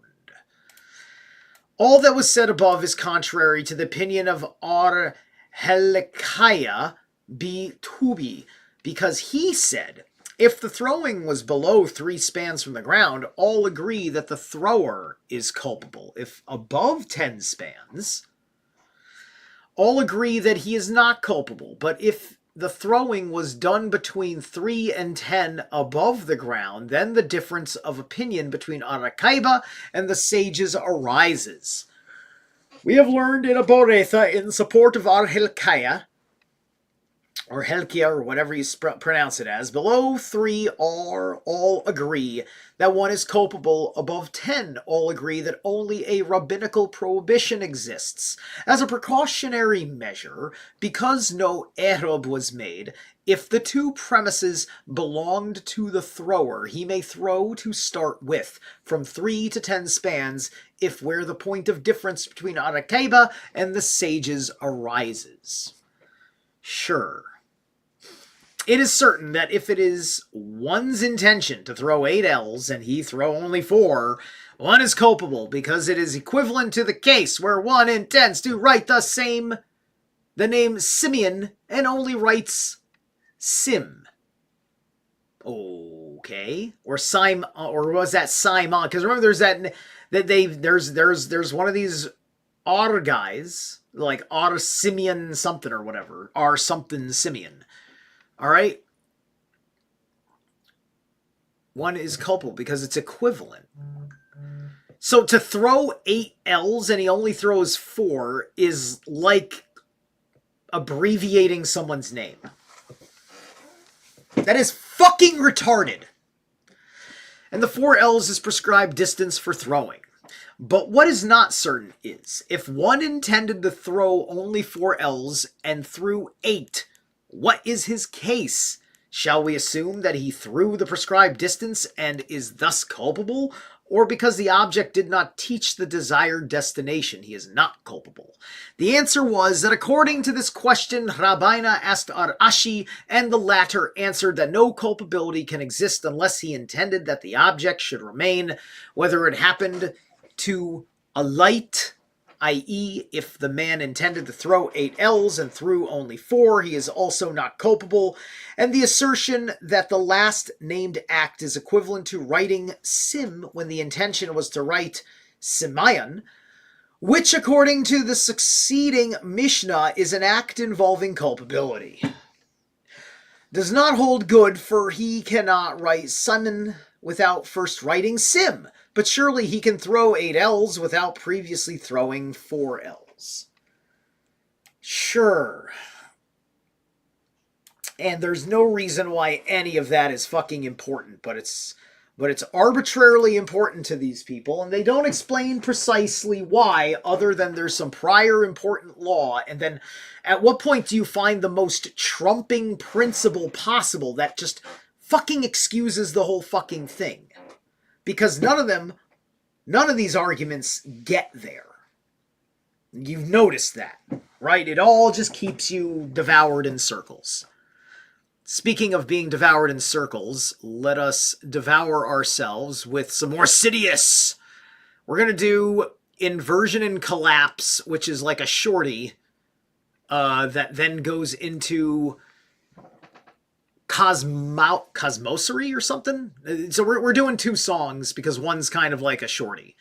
All that was said above is contrary to the opinion of Ar Helkiah B. Tubi, because he said, if the throwing was below 3 spans from the ground, all agree that the thrower is culpable. If above 10 spans, all agree that he is not culpable. But if the throwing was done between 3 and 10 above the ground, then the difference of opinion between Arakaiba and the sages arises. We have learned in a Boretha in support of Ar Helkiah, or Helkia, or whatever you pronounce it as, below 3 all agree that one is culpable. Above 10 all agree that only a rabbinical prohibition exists. As a precautionary measure, because no erob was made, if the 2 premises belonged to the thrower, he may throw to start with, from 3 to 10 spans, if where the point of difference between Arakaiba and the sages arises. Sure. It is certain that if it is one's intention to throw 8 ells and he throw only 4, One is culpable because it is equivalent to the case where one intends to write the name Simeon and only writes Sim. Okay. Or Simon, or was that Simon? Because remember, there's one of these R guys, like R Simeon something or whatever, R something Simeon. All right. One is culpable because it's equivalent. So to throw 8 L's and he only throws 4 is like abbreviating someone's name. That is fucking retarded. And the 4 L's is prescribed distance for throwing. But what is not certain is, if one intended to throw only 4 L's and threw 8, what is his case? Shall we assume that he threw the prescribed distance and is thus culpable? Or because the object did not teach the desired destination, he is not culpable? The answer was that according to this question, Rabbina asked Ar-Ashi, and the latter answered that no culpability can exist unless he intended that the object should remain, whether it happened to alight, i.e., if the man intended to throw 8 L's and threw only 4, he is also not culpable, and the assertion that the last named act is equivalent to writing Sim when the intention was to write Simayan, which according to the succeeding Mishnah is an act involving culpability, does not hold good, for he cannot write Sunan without first writing Sim, but surely he can throw 8 L's without previously throwing 4 L's. Sure. And there's no reason why any of that is fucking important, but it's arbitrarily important to these people, and they don't explain precisely why, other than there's some prior important law, and then at what point do you find the most trumping principle possible that just fucking excuses the whole fucking thing? Because none of these arguments get there. You've noticed that, right? It all just keeps you devoured in circles. Speaking of being devoured in circles, let us devour ourselves with some more Sidious. We're going to do Inversion and Collapse, which is like a shorty that then goes into Cosmosery or something. So we're doing 2 songs because one's kind of like a shorty.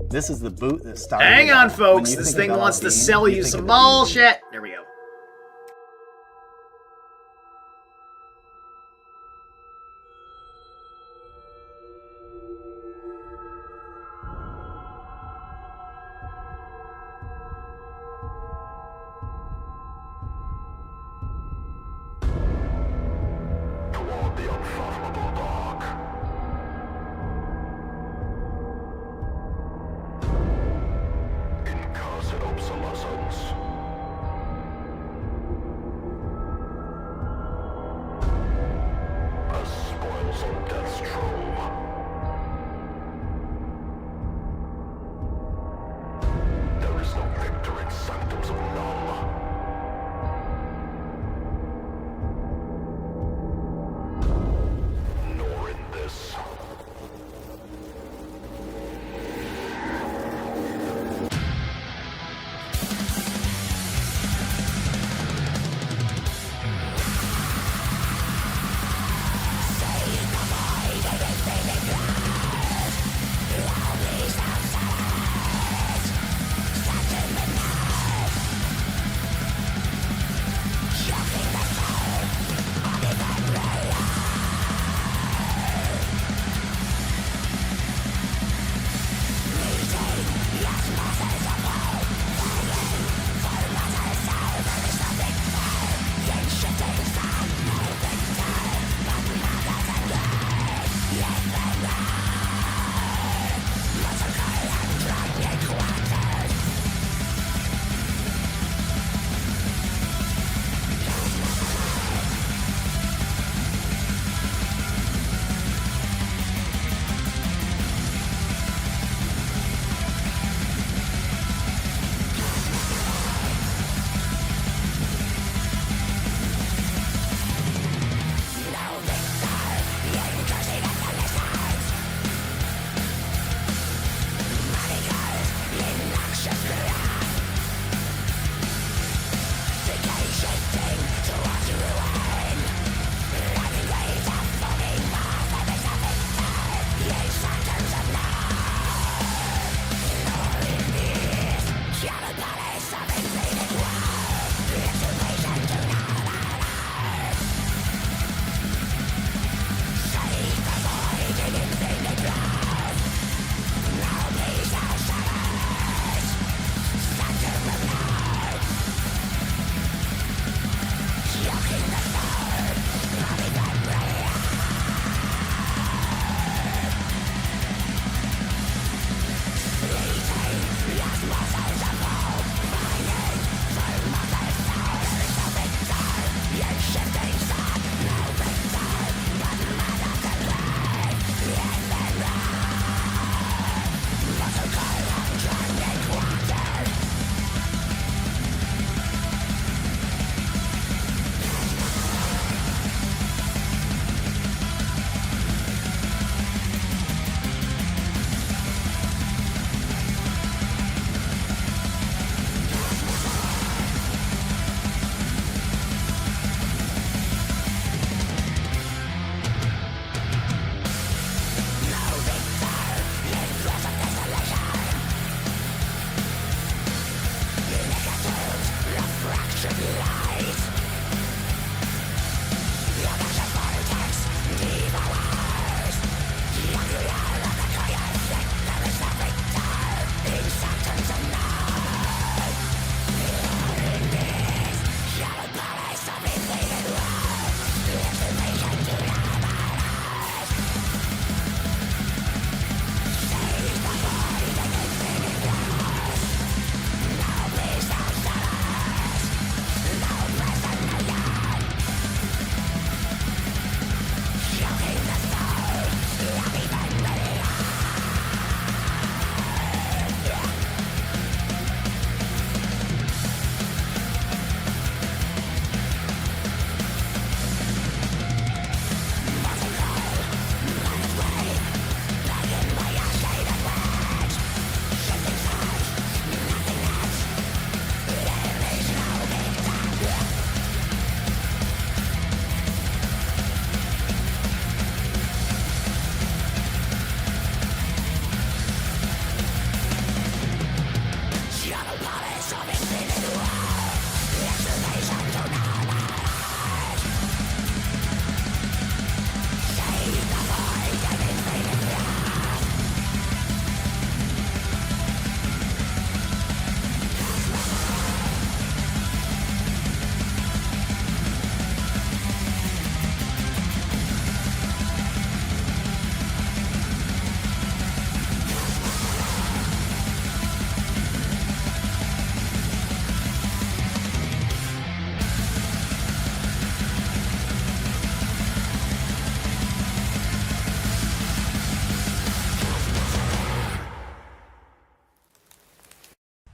This is the boot that started. Hang on, folks. This thing wants to sell you some bullshit. There we go.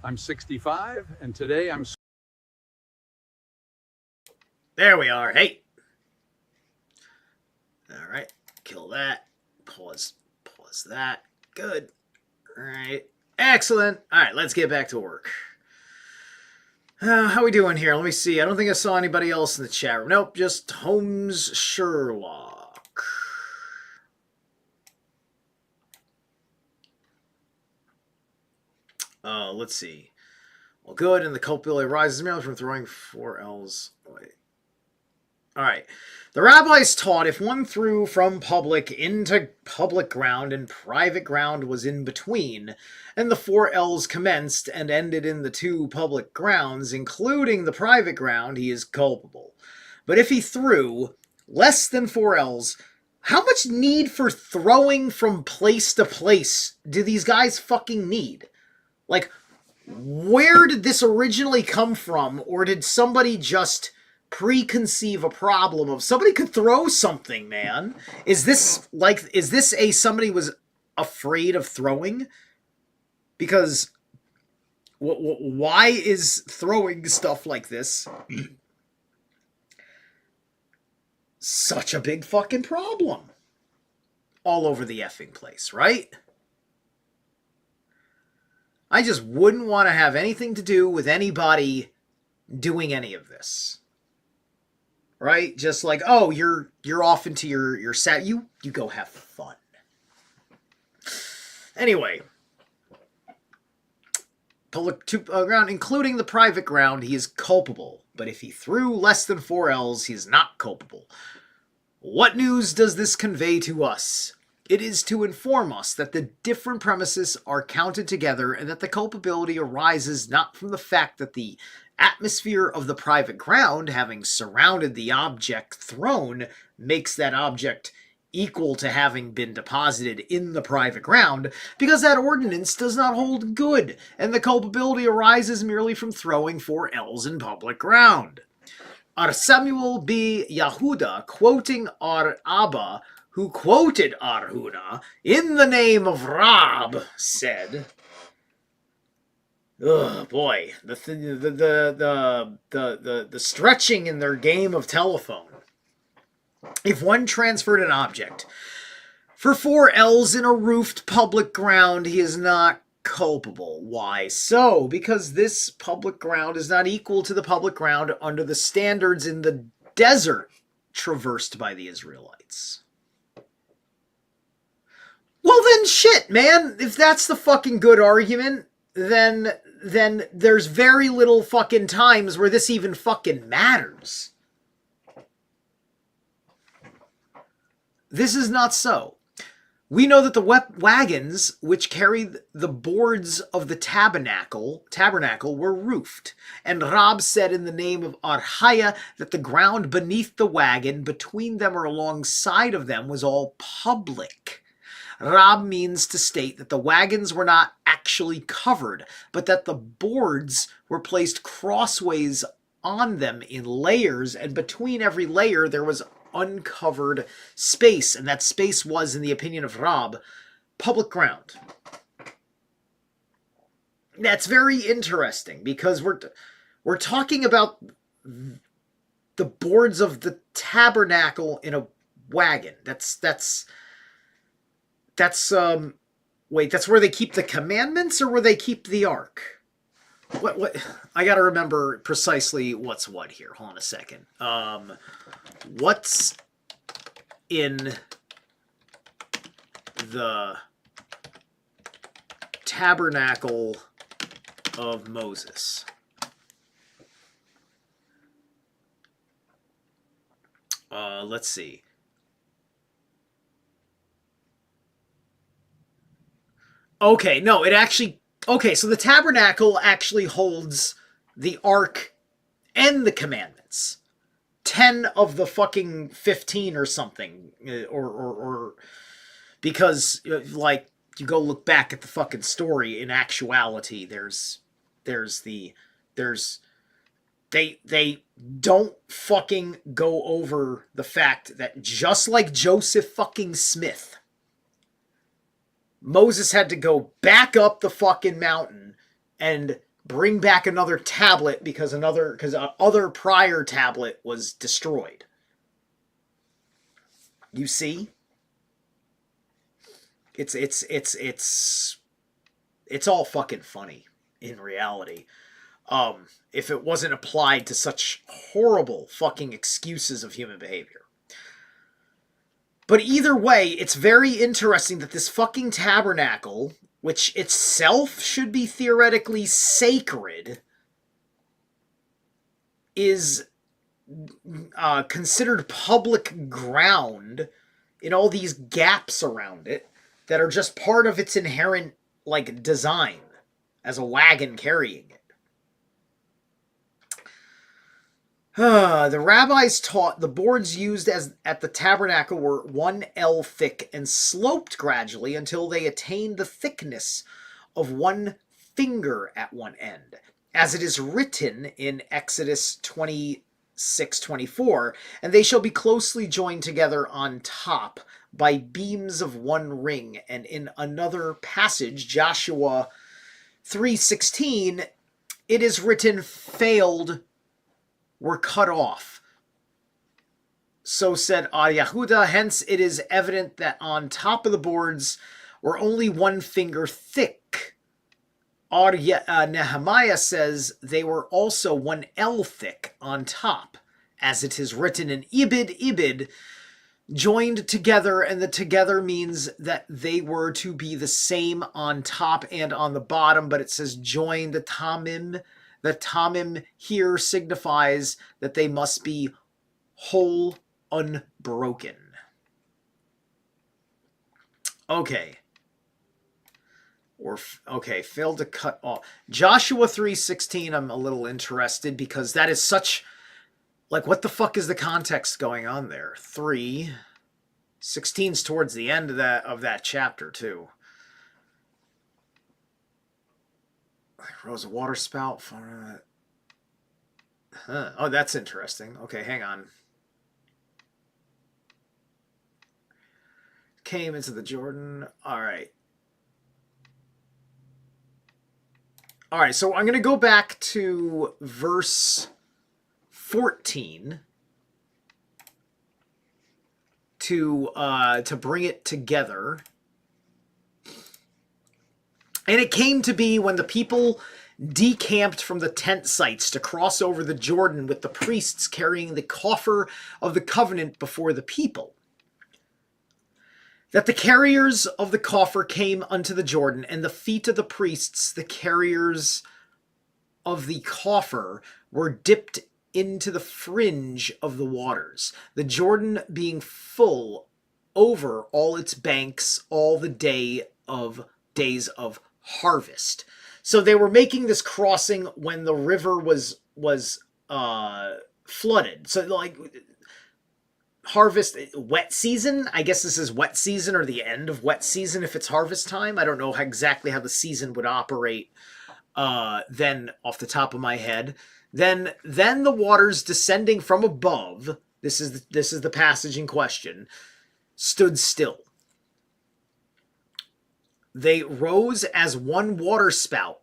I'm 65, and today I'm... There we are. Hey. All right. Kill that. Pause that. Good. All right. Excellent. All right, let's get back to work. How we doing here? Let me see. I don't think I saw anybody else in the chat room. Nope, just Holmes Sherlock. Let's see. Well, good, and the culpability arises merely from throwing 4 L's. Wait. All right. The rabbis taught if one threw from public into public ground and private ground was in between, and the 4 L's commenced and ended in the 2 public grounds, including the private ground, he is culpable. But if he threw less than 4 L's, how much need for throwing from place to place do these guys fucking need? Like, where did this originally come from, or did somebody just preconceive a problem of somebody could throw something, man? Is this a somebody was afraid of throwing? Because why is throwing stuff like this such a big fucking problem all over the effing place, right? I just wouldn't want to have anything to do with anybody doing any of this. Right? Just like, oh, you're off into your set. You go have fun. Anyway. Public ground, including the private ground, he is culpable. But if he threw less than 4 L's, he is not culpable. What news does this convey to us? It is to inform us that the different premises are counted together and that the culpability arises not from the fact that the atmosphere of the private ground, having surrounded the object thrown, makes that object equal to having been deposited in the private ground, because that ordinance does not hold good, and the culpability arises merely from throwing 4 L's in public ground. Ar Samuel B. Yahuda, quoting Ar Abba, who quoted Arhuna, in the name of Rab, said... Oh boy, the stretching in their game of telephone. If one transferred an object for 4 L's in a roofed public ground, he is not culpable. Why so? Because this public ground is not equal to the public ground under the standards in the desert traversed by the Israelites. Well then shit, man. If that's the fucking good argument, then there's very little fucking times where this even fucking matters. This is not so. We know that the wagons which carried the boards of the tabernacle were roofed. And Rab said in the name of Arhaya that the ground beneath the wagon, between them or alongside of them, was all public. Rab means to state that the wagons were not actually covered, but that the boards were placed crossways on them in layers, and between every layer there was uncovered space, and that space was, in the opinion of Rab, public ground. That's very interesting, because we're talking about the boards of the tabernacle in a wagon. That's wait, that's where they keep the commandments, or where they keep the ark? What? I gotta remember precisely what's what here. Hold on a second. What's in the tabernacle of Moses? Let's see. Okay, no, it actually... Okay, so the tabernacle actually holds the ark and the commandments. 10 of the fucking 15 or something. Or because, like, you go look back at the fucking story, in actuality, they don't fucking go over the fact that just like Joseph fucking Smith, Moses had to go back up the fucking mountain and bring back another tablet because other prior tablet was destroyed. You see? It's all fucking funny in reality. If it wasn't applied to such horrible fucking excuses of human behavior. But either way, it's very interesting that this fucking tabernacle, which itself should be theoretically sacred, is considered public ground in all these gaps around it that are just part of its inherent, like, design as a wagon carrying it. The rabbis taught the boards used at the tabernacle were 1 ell thick and sloped gradually until they attained the thickness of 1 finger at one end, as it is written in Exodus 26:24, and they shall be closely joined together on top by beams of 1 ring. And in another passage, Joshua 3:16, it is written, failed were cut off. So said Yehuda, hence it is evident that on top of the boards were only 1 finger thick. Nehemiah says they were also 1 ell thick on top, as it is written in Ibid, joined together, and the together means that they were to be the same on top and on the bottom, but it says joined. The tamim here signifies that they must be whole, unbroken. Okay. Failed to cut off. Joshua 3:16, I'm a little interested because that is such... Like, what the fuck is the context going on there? 3:16's towards the end of that chapter, too. Rose a water spout. Oh, that's interesting. Okay, hang on. Came into the Jordan. All right. So I'm going to go back to verse 14 to bring it together. And it came to be when the people decamped from the tent sites to cross over the Jordan with the priests carrying the coffer of the covenant before the people, that the carriers of the coffer came unto the Jordan, and the feet of the priests, the carriers of the coffer, were dipped into the fringe of the waters, the Jordan being full over all its banks all the days of harvest. So they were making this crossing when the river was flooded. So, like, harvest, wet season, I guess this is wet season or the end of wet season if it's harvest time. I don't know exactly how the season would operate then off the top of my head. Then the waters descending from above, this is the passage in question, stood still. They rose as 1 water spout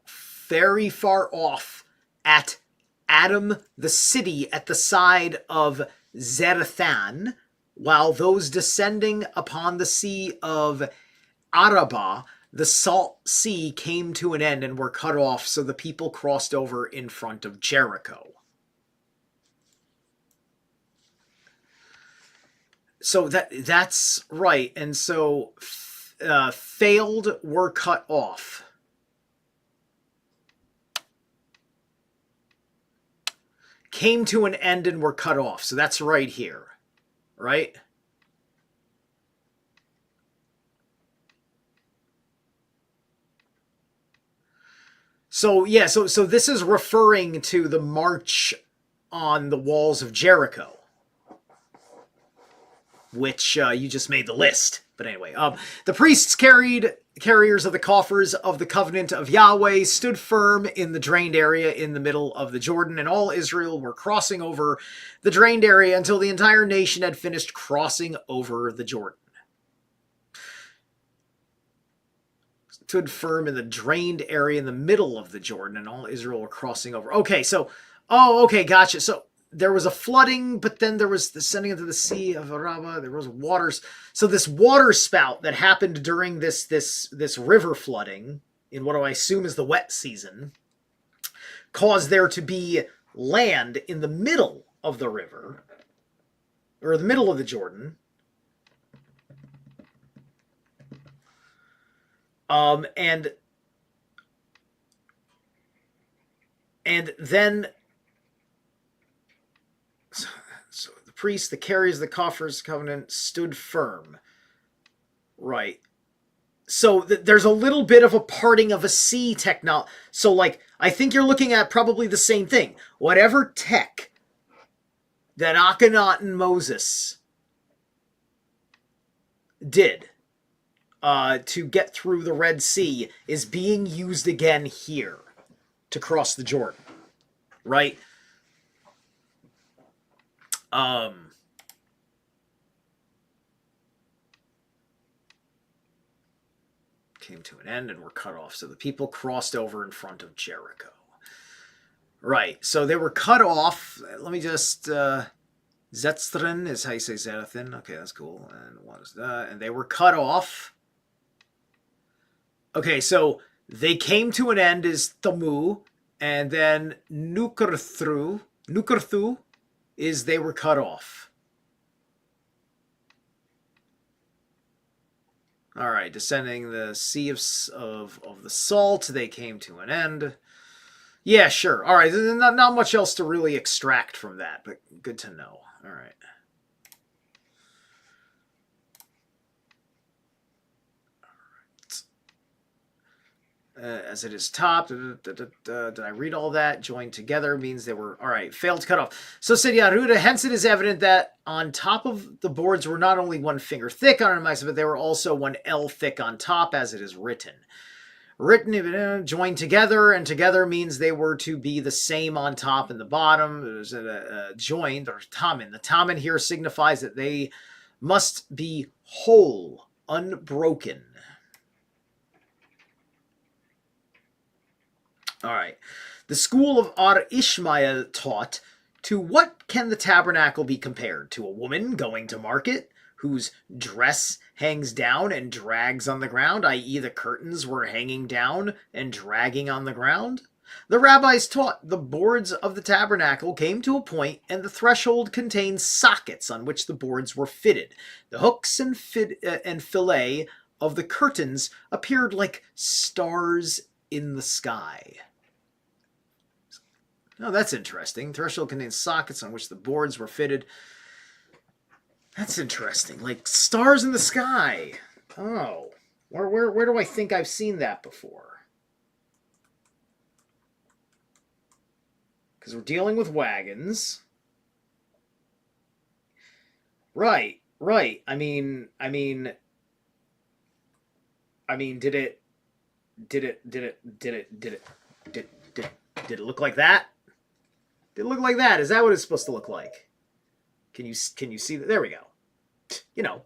very far off at Adam the city at the side of Zerilath, while those descending upon the sea of Arabah, the salt sea, came to an end and were cut off, so the people crossed over in front of Jericho. So that's right. And so failed were cut off. Came to an end and were cut off. So that's right here. right? So yeah, so this is referring to the march on the walls of Jericho, which you just made the list. But anyway, the priests carriers of the coffers of the covenant of Yahweh stood firm in the drained area in the middle of the Jordan, and all Israel were crossing over the drained area until the entire nation had finished crossing over the Jordan. Stood firm in the drained area in the middle of the Jordan, and all Israel were crossing over. Okay, so, okay, gotcha. So there was a flooding, but then there was the sending into the sea of Araba. There was waters. So this water spout that happened during this river flooding in what I assume is the wet season caused there to be land in the middle of the river, or the middle of the Jordan. And then so the priests, the carriers, the coffers, covenant stood firm. Right. So there's a little bit of a parting of a sea technology. So like, I think you're looking at probably the same thing. Whatever tech that Akhenaten Moses did to get through the Red Sea is being used again here to cross the Jordan, right? Came to an end and were cut off. So the people crossed over in front of Jericho. Right, so they were cut off. Let me just... Zetztrin is how you say Zerathin. Okay, that's cool. And what is that? And they were cut off. Okay, so they came to an end is Tamu, and then Nukerthu is they were cut off. All right, descending the sea of the salt, they came to an end. Yeah, sure. All right, not much else to really extract from that, but good to know. All right. As it is topped. Did I read all that? Joined together means they were, all right, failed to cut off. So said Yahuda, hence it is evident that on top of the boards were not only 1 finger thick on a but they were also 1 L thick on top, as it is written. Written, joined together, and together means they were to be the same on top and the bottom. There's joined, or tamen. The tamen here signifies that they must be whole, unbroken. All right. The school of Ar Ishmael taught, to what can the tabernacle be compared? To a woman going to market, whose dress hangs down and drags on the ground, i.e. the curtains were hanging down and dragging on the ground? The rabbis taught the boards of the tabernacle came to a point, and the threshold contained sockets on which the boards were fitted. The hooks and fillet of the curtains appeared like stars in the sky. Oh, that's interesting. Threshold contains sockets on which the boards were fitted. That's interesting. Like stars in the sky. Oh. Where do I think I've seen that before? Because we're dealing with wagons. Right. I mean, did it look like that? Did it look like that? Is that what it's supposed to look like? Can you see that? There we go. You know,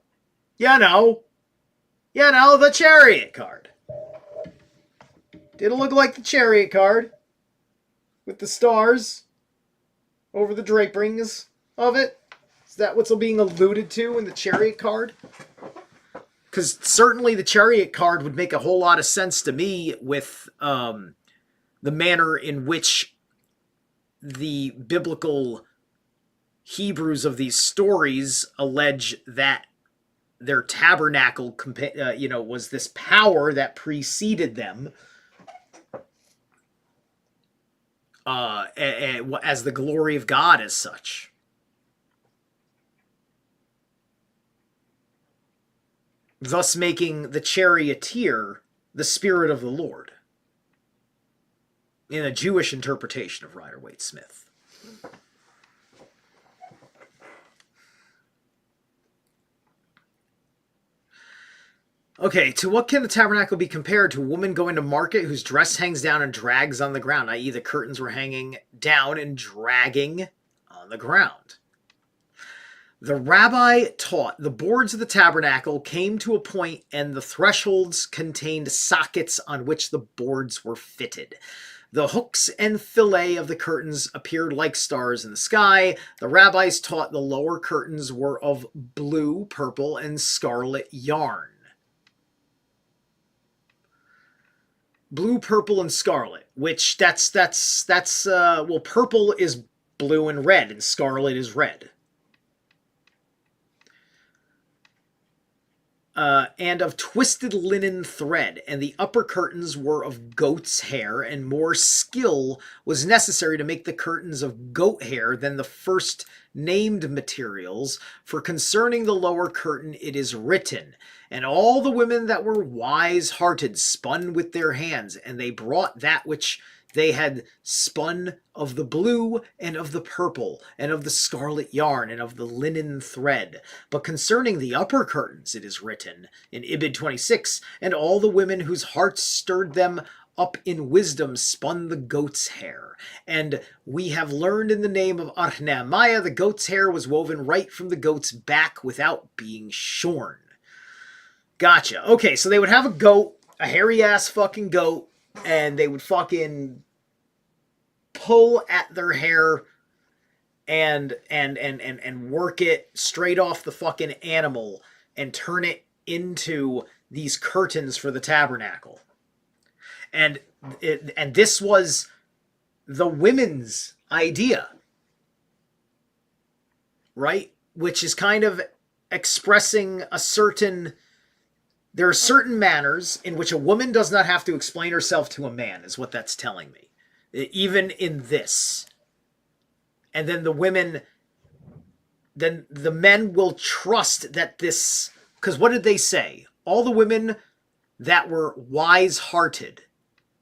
the chariot card. Did it look like the chariot card with the stars over the draperings of it? Is that what's being alluded to in the chariot card? Because certainly the chariot card would make a whole lot of sense to me with the manner in which the biblical Hebrews of these stories allege that their tabernacle, was this power that preceded them as the glory of God as such. thus making the charioteer the spirit of the Lord, in a Jewish interpretation of Rider-Waite-Smith. Okay, to what can the tabernacle be compared? To a woman going to market whose dress hangs down and drags on the ground, i.e. the curtains were hanging down and dragging on the ground. The rabbi taught the boards of the tabernacle came to a point and the thresholds contained sockets on which the boards were fitted. The hooks and fillet of the curtains appeared like stars in the sky. The rabbis taught the lower curtains were of blue, purple, and scarlet yarn. Blue, purple, and scarlet, which well, purple is blue and red, and scarlet is red. And of twisted linen thread, and the upper curtains were of goat's hair, and more skill was necessary to make the curtains of goat hair than the first named materials, for concerning the lower curtain it is written, and all the women that were wise-hearted spun with their hands, and they brought that which they had spun of the blue and of the purple and of the scarlet yarn and of the linen thread. But concerning the upper curtains it is written in Ibid 26, and all the women whose hearts stirred them up in wisdom spun the goat's hair. And we have learned in the name of Nehemiah the goat's hair was woven right from the goat's back without being shorn. Gotcha. Okay, so they would have a goat, a hairy-ass fucking goat, and they would fucking pull at their hair and work it straight off the fucking animal and turn it into these curtains for the tabernacle. And this was the women's idea, right? Which is kind of expressing a certain... There are certain manners in which a woman does not have to explain herself to a man, is what that's telling me. Even in this. And then then the men will trust that this... Because what did they say? All the women that were wise-hearted.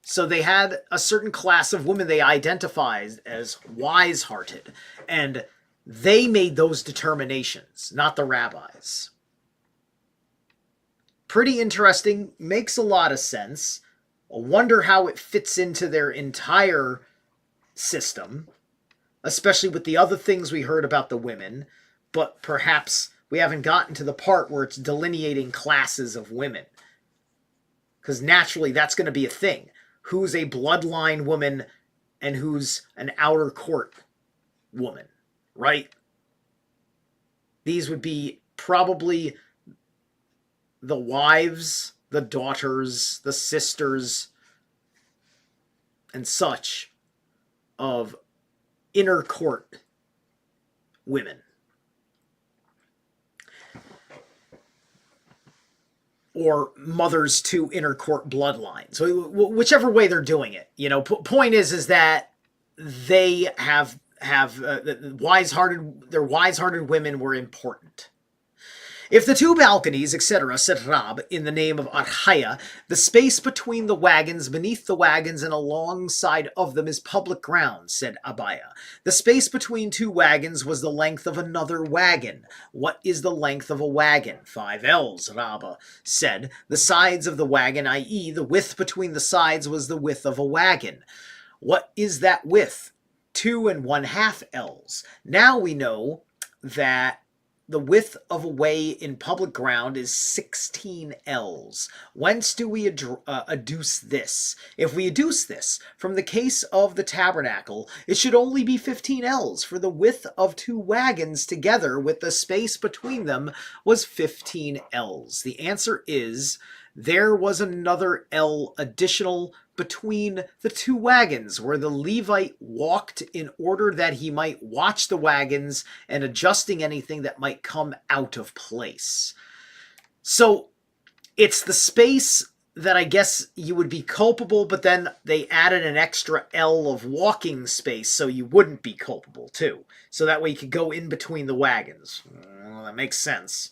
So they had a certain class of women they identified as wise-hearted. And they made those determinations, not the rabbis. Pretty interesting, makes a lot of sense. I wonder how it fits into their entire system, especially with the other things we heard about the women, but perhaps we haven't gotten to the part where it's delineating classes of women. Because naturally that's going to be a thing. Who's a bloodline woman and who's an outer court woman, right? These would be probably the wives, the daughters, the sisters, and such of inner court women. Or mothers to inner court bloodline. So whichever way they're doing it, you know, point is that they have wise-hearted, their wise-hearted women were important. If the two balconies, etc., said Rab, in the name of Archaya, the space between the wagons, beneath the wagons, and alongside of them is public ground, said Abaya. The space between two wagons was the length of another wagon. What is the length of a wagon? 5 ells, Rabba said. The sides of the wagon, i.e., the width between the sides was the width of a wagon. What is that width? 2 1/2 ells. Now we know that the width of a way in public ground is 16 ells. Whence do we adduce this? If we adduce this from the case of the tabernacle, it should only be 15 ells, for the width of 2 wagons together with the space between them was 15 ells. The answer is there was another ell additional between the 2 wagons, where the Levite walked in order that he might watch the wagons and adjusting anything that might come out of place. So it's the space that I guess you would be culpable, but then they added an extra ell of walking space so you wouldn't be culpable too. So that way you could go in between the wagons. Well, that makes sense.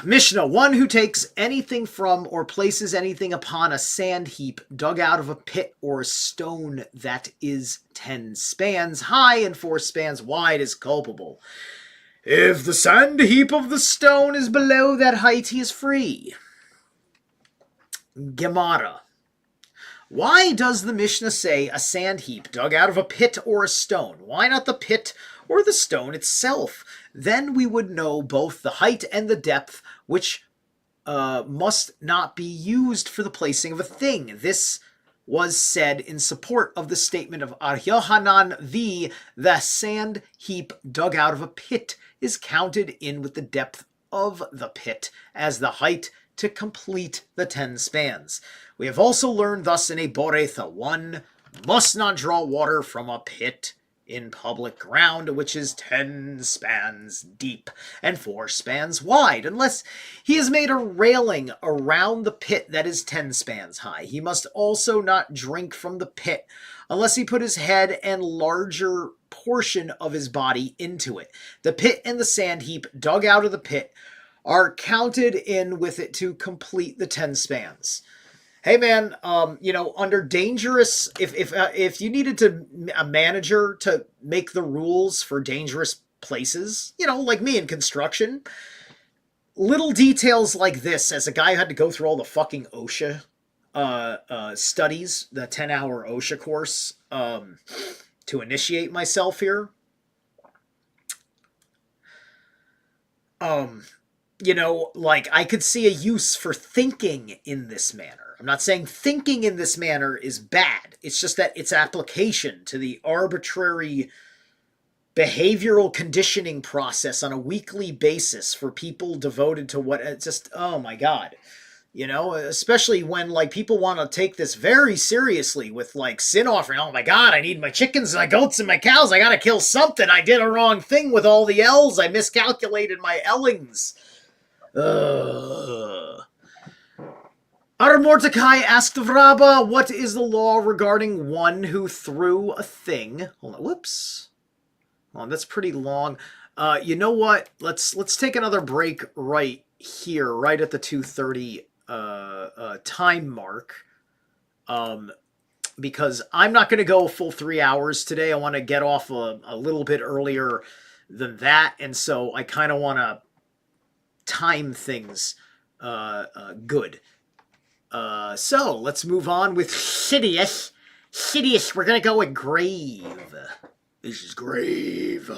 Mishnah, one who takes anything from or places anything upon a sand heap dug out of a pit or a stone that is 10 spans high and 4 spans wide is culpable. If the sand heap of the stone is below that height, he is free. Gemara. Why does the Mishnah say a sand heap dug out of a pit or a stone? Why not the pit or the stone itself? Then we would know both the height and the depth, which must not be used for the placing of a thing. This was said in support of the statement of Yohanan v. The sand heap dug out of a pit is counted in with the depth of the pit as the height to complete the 10 spans. We have also learned thus in a Boretha, one must not draw water from a pit in public ground, which is 10 spans deep and 4 spans wide, unless he has made a railing around the pit that is 10 spans high. He must also not drink from the pit, unless he put his head and larger portion of his body into it. The pit and the sand heap dug out of the pit are counted in with it to complete the 10 spans. Hey man, under dangerous, if you needed a manager to make the rules for dangerous places, like me in construction, little details like this, as a guy who had to go through all the fucking OSHA studies, the 10-hour OSHA course, to initiate myself here. I could see a use for thinking in this manner. I'm not saying thinking in this manner is bad. It's just that its application to the arbitrary behavioral conditioning process on a weekly basis for people devoted to what it's just, oh my God. Especially when people want to take this very seriously with sin offering. Oh my God, I need my chickens, my goats, and my cows. I got to kill something. I did a wrong thing with all the L's. I miscalculated my Ellings. Ar Mordecai asked of Rabbah, what is the law regarding one who threw a thing? Hold on, whoops. Oh, that's pretty long. You know what? Let's take another break right here, right at the 2:30 time mark. Because I'm not going to go a full 3 hours today. I want to get off a little bit earlier than that, and so I kind of want to time things good. So let's move on with Sidious. Sidious, we're gonna go with Grave. This is Grave.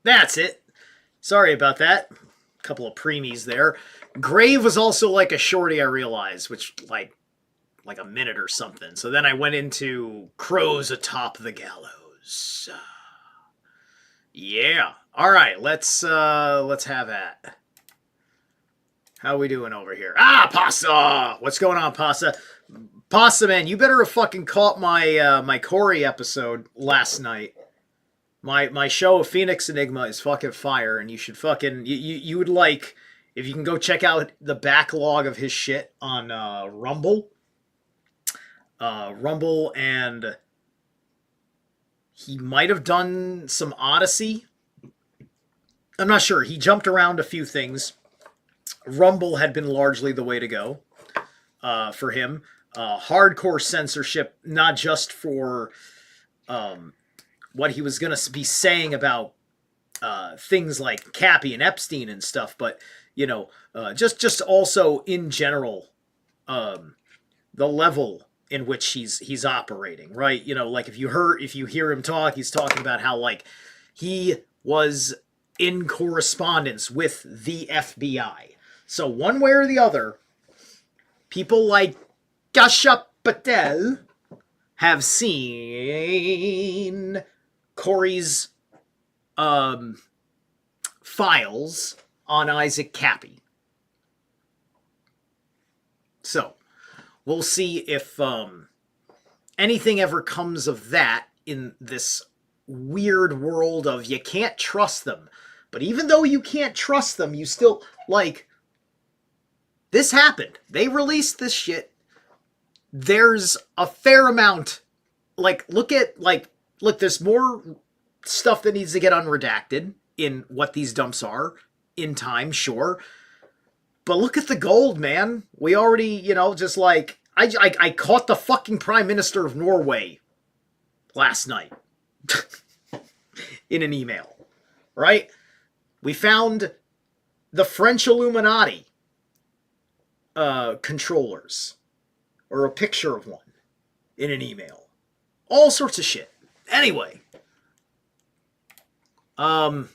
That's it. Sorry about that. Couple of preemies there. Grave was also like a shorty, I realized, which like a minute or something. So then I went into Crows Atop the Gallows. Yeah. All right, let's have that. How we doing over here? Ah, Pasta! What's going on, Pasta? Pasta, man, you better have fucking caught my my Corey episode last night. My show of Phoenix Enigma is fucking fire, and you should fucking you would like if you can go check out the backlog of his shit on Rumble. Rumble, and he might have done some Odyssey. I'm not sure. He jumped around a few things. Rumble had been largely the way to go for him. Hardcore censorship, not just for what he was going to be saying about things like Cappy and Epstein and stuff, but, you know, just also in general, the level in which he's operating, right? You know, like if you hear him talk, he's talking about how, like, he was in correspondence with the FBI. So one way or the other, people like Kashyap Patel have seen Corey's files on Isaac Cappy. So we'll see if anything ever comes of that in this weird world of you can't trust them. But even though you can't trust them, you still, like, this happened. They released this shit. There's a fair amount, like, look, there's more stuff that needs to get unredacted in what these dumps are in time, sure. But look at the gold, man. We already, you know, just like, I caught the fucking Prime Minister of Norway last night in an email, right? We found the French Illuminati controllers, or a picture of one in an email. All sorts of shit. Anyway, Ar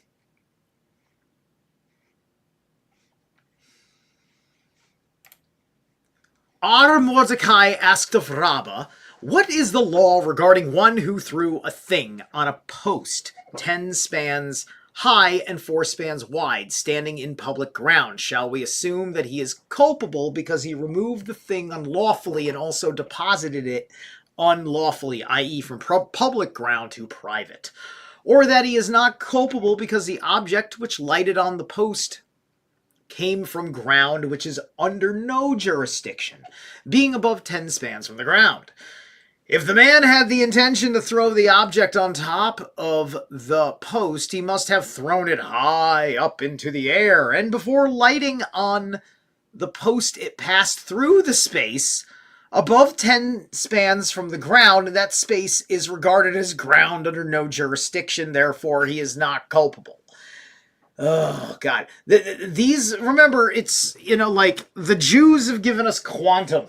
Mordecai asked of Rabbah, what is the law regarding one who threw a thing on a post 10 spans high and 4 spans wide, standing in public ground? Shall we assume that he is culpable because he removed the thing unlawfully and also deposited it unlawfully, i.e. from public ground to private? Or that he is not culpable because the object which lighted on the post came from ground which is under no jurisdiction, being above 10 spans from the ground? If the man had the intention to throw the object on top of the post, he must have thrown it high up into the air, and before lighting on the post, it passed through the space above 10 spans from the ground, and that space is regarded as ground under no jurisdiction, therefore he is not culpable. Oh, God. These, remember, it's, like, the Jews have given us quantum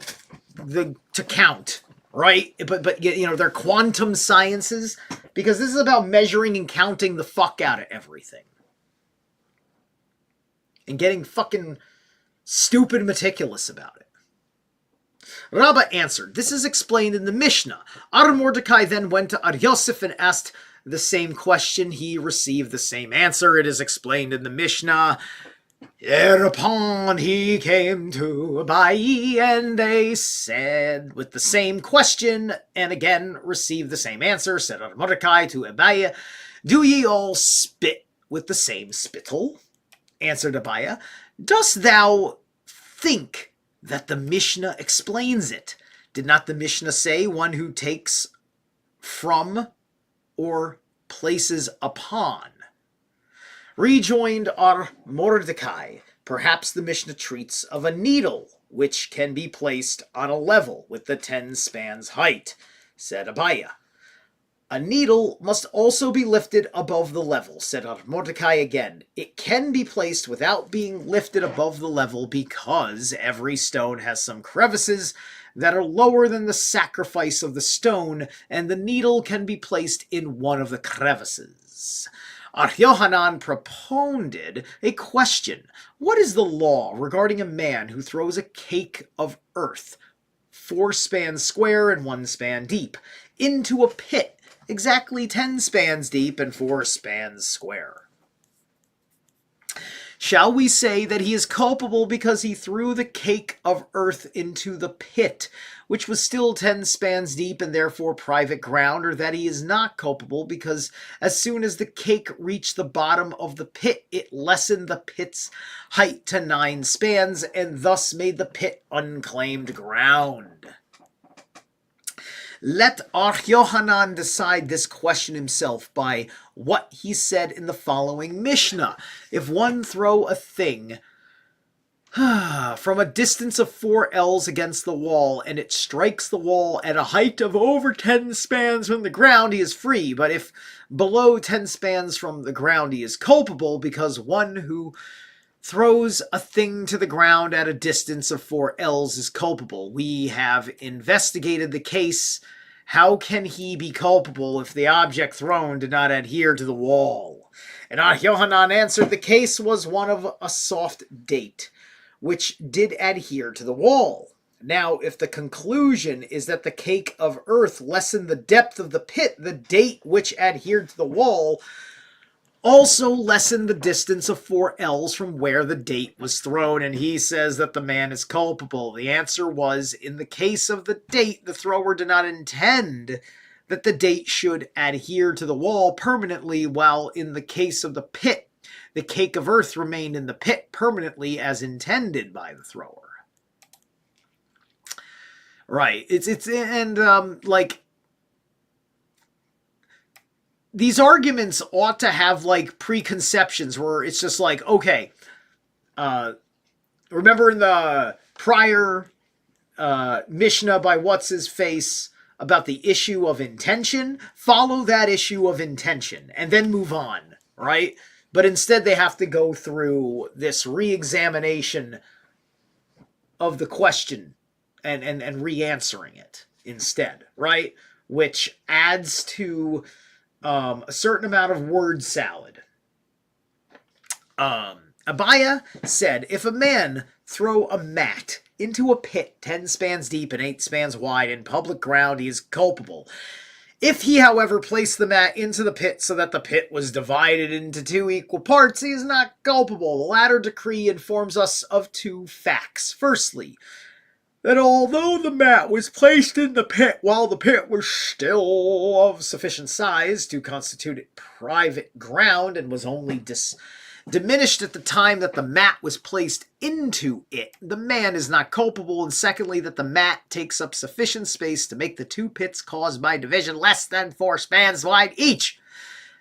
to count, right? But they're quantum sciences, because this is about measuring and counting the fuck out of everything. And getting fucking stupid meticulous about it. Rabbah answered, this is explained in the Mishnah. Mordecai then went to Yosef and asked the same question. He received the same answer. It is explained in the Mishnah. Thereupon he came to Abai, and they said with the same question, and again received the same answer. Said Mordecai to Abai, do ye all spit with the same spittle? Answered Abai, dost thou think that the Mishnah explains it? Did not the Mishnah say one who takes from or places upon? Rejoined Mordecai, perhaps the Mishnah treats of a needle which can be placed on a level with the 10 spans height. Said Abai, a needle must also be lifted above the level. Said Mordecai again, it can be placed without being lifted above the level because every stone has some crevices that are lower than the sacrifice of the stone, and the needle can be placed in one of the crevices. Yohanan propounded a question. What is the law regarding a man who throws a cake of earth, 4 spans square and 1 span deep, into a pit exactly 10 spans deep and 4 spans square? Shall we say that he is culpable because he threw the cake of earth into the pit, which was still 10 spans deep and therefore private ground, or that he is not culpable because as soon as the cake reached the bottom of the pit, it lessened the pit's height to 9 spans and thus made the pit unclaimed ground? Let Yohanan decide this question himself by what he said in the following Mishnah. If one throw a thing from a distance of 4 ells against the wall, and it strikes the wall at a height of over 10 spans from the ground, he is free. But if below 10 spans from the ground, he is culpable, because one who throws a thing to the ground at a distance of 4 ells is culpable. We have investigated the case. How can he be culpable if the object thrown did not adhere to the wall? And Yohanan answered, the case was one of a soft date, which did adhere to the wall. Now, if the conclusion is that the cake of earth lessened the depth of the pit, the date which adhered to the wall also lessened the distance of 4 ells from where the date was thrown, and he says that the man is culpable. The answer was, in the case of the date, the thrower did not intend that the date should adhere to the wall permanently, while in the case of the pit, the cake of earth remained in the pit permanently as intended by the thrower. Right. These arguments ought to have, like, preconceptions where it's just like, okay, remember in the prior Mishnah by What's-His-Face about the issue of intention? Follow that issue of intention and then move on, right? But instead they have to go through this re-examination of the question and re-answering it instead, right? Which adds to a certain amount of word salad. Abai said, if a man throw a mat into a pit 10 spans deep and 8 spans wide in public ground, he is culpable. If he, however, placed the mat into the pit so that the pit was divided into 2 equal parts, he is not culpable. The latter decree informs us of 2 facts. Firstly, that although the mat was placed in the pit while the pit was still of sufficient size to constitute it private ground and was only diminished at the time that the mat was placed into it, the man is not culpable, and secondly, that the mat takes up sufficient space to make the 2 pits caused by division less than 4 spans wide each.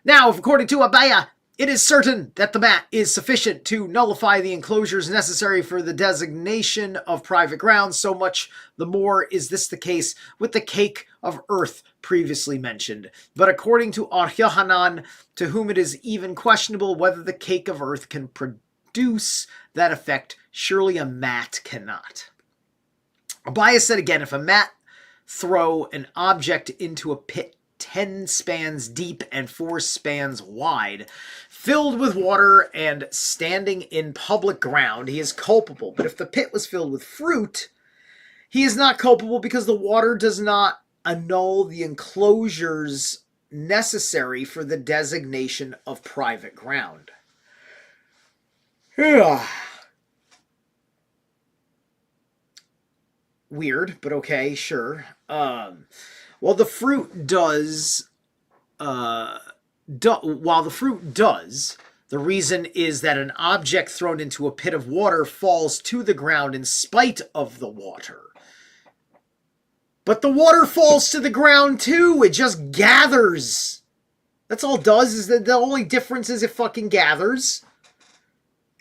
Now, if according to Abaya, it is certain that the mat is sufficient to nullify the enclosures necessary for the designation of private ground, so much the more is this the case with the cake of earth previously mentioned. But according to Ar-Yohanan, to whom it is even questionable whether the cake of earth can produce that effect, surely a mat cannot. Abaya said again, if a mat throw an object into a pit 10 spans deep and 4 spans wide, filled with water and standing in public ground, he is culpable. But if the pit was filled with fruit, he is not culpable because the water does not annul the enclosures necessary for the designation of private ground. Weird, but okay, sure. Well, the fruit does, while the fruit does, the reason is that an object thrown into a pit of water falls to the ground in spite of the water. But the water falls to the ground too. It just gathers. That's all it does, is that the only difference is it fucking gathers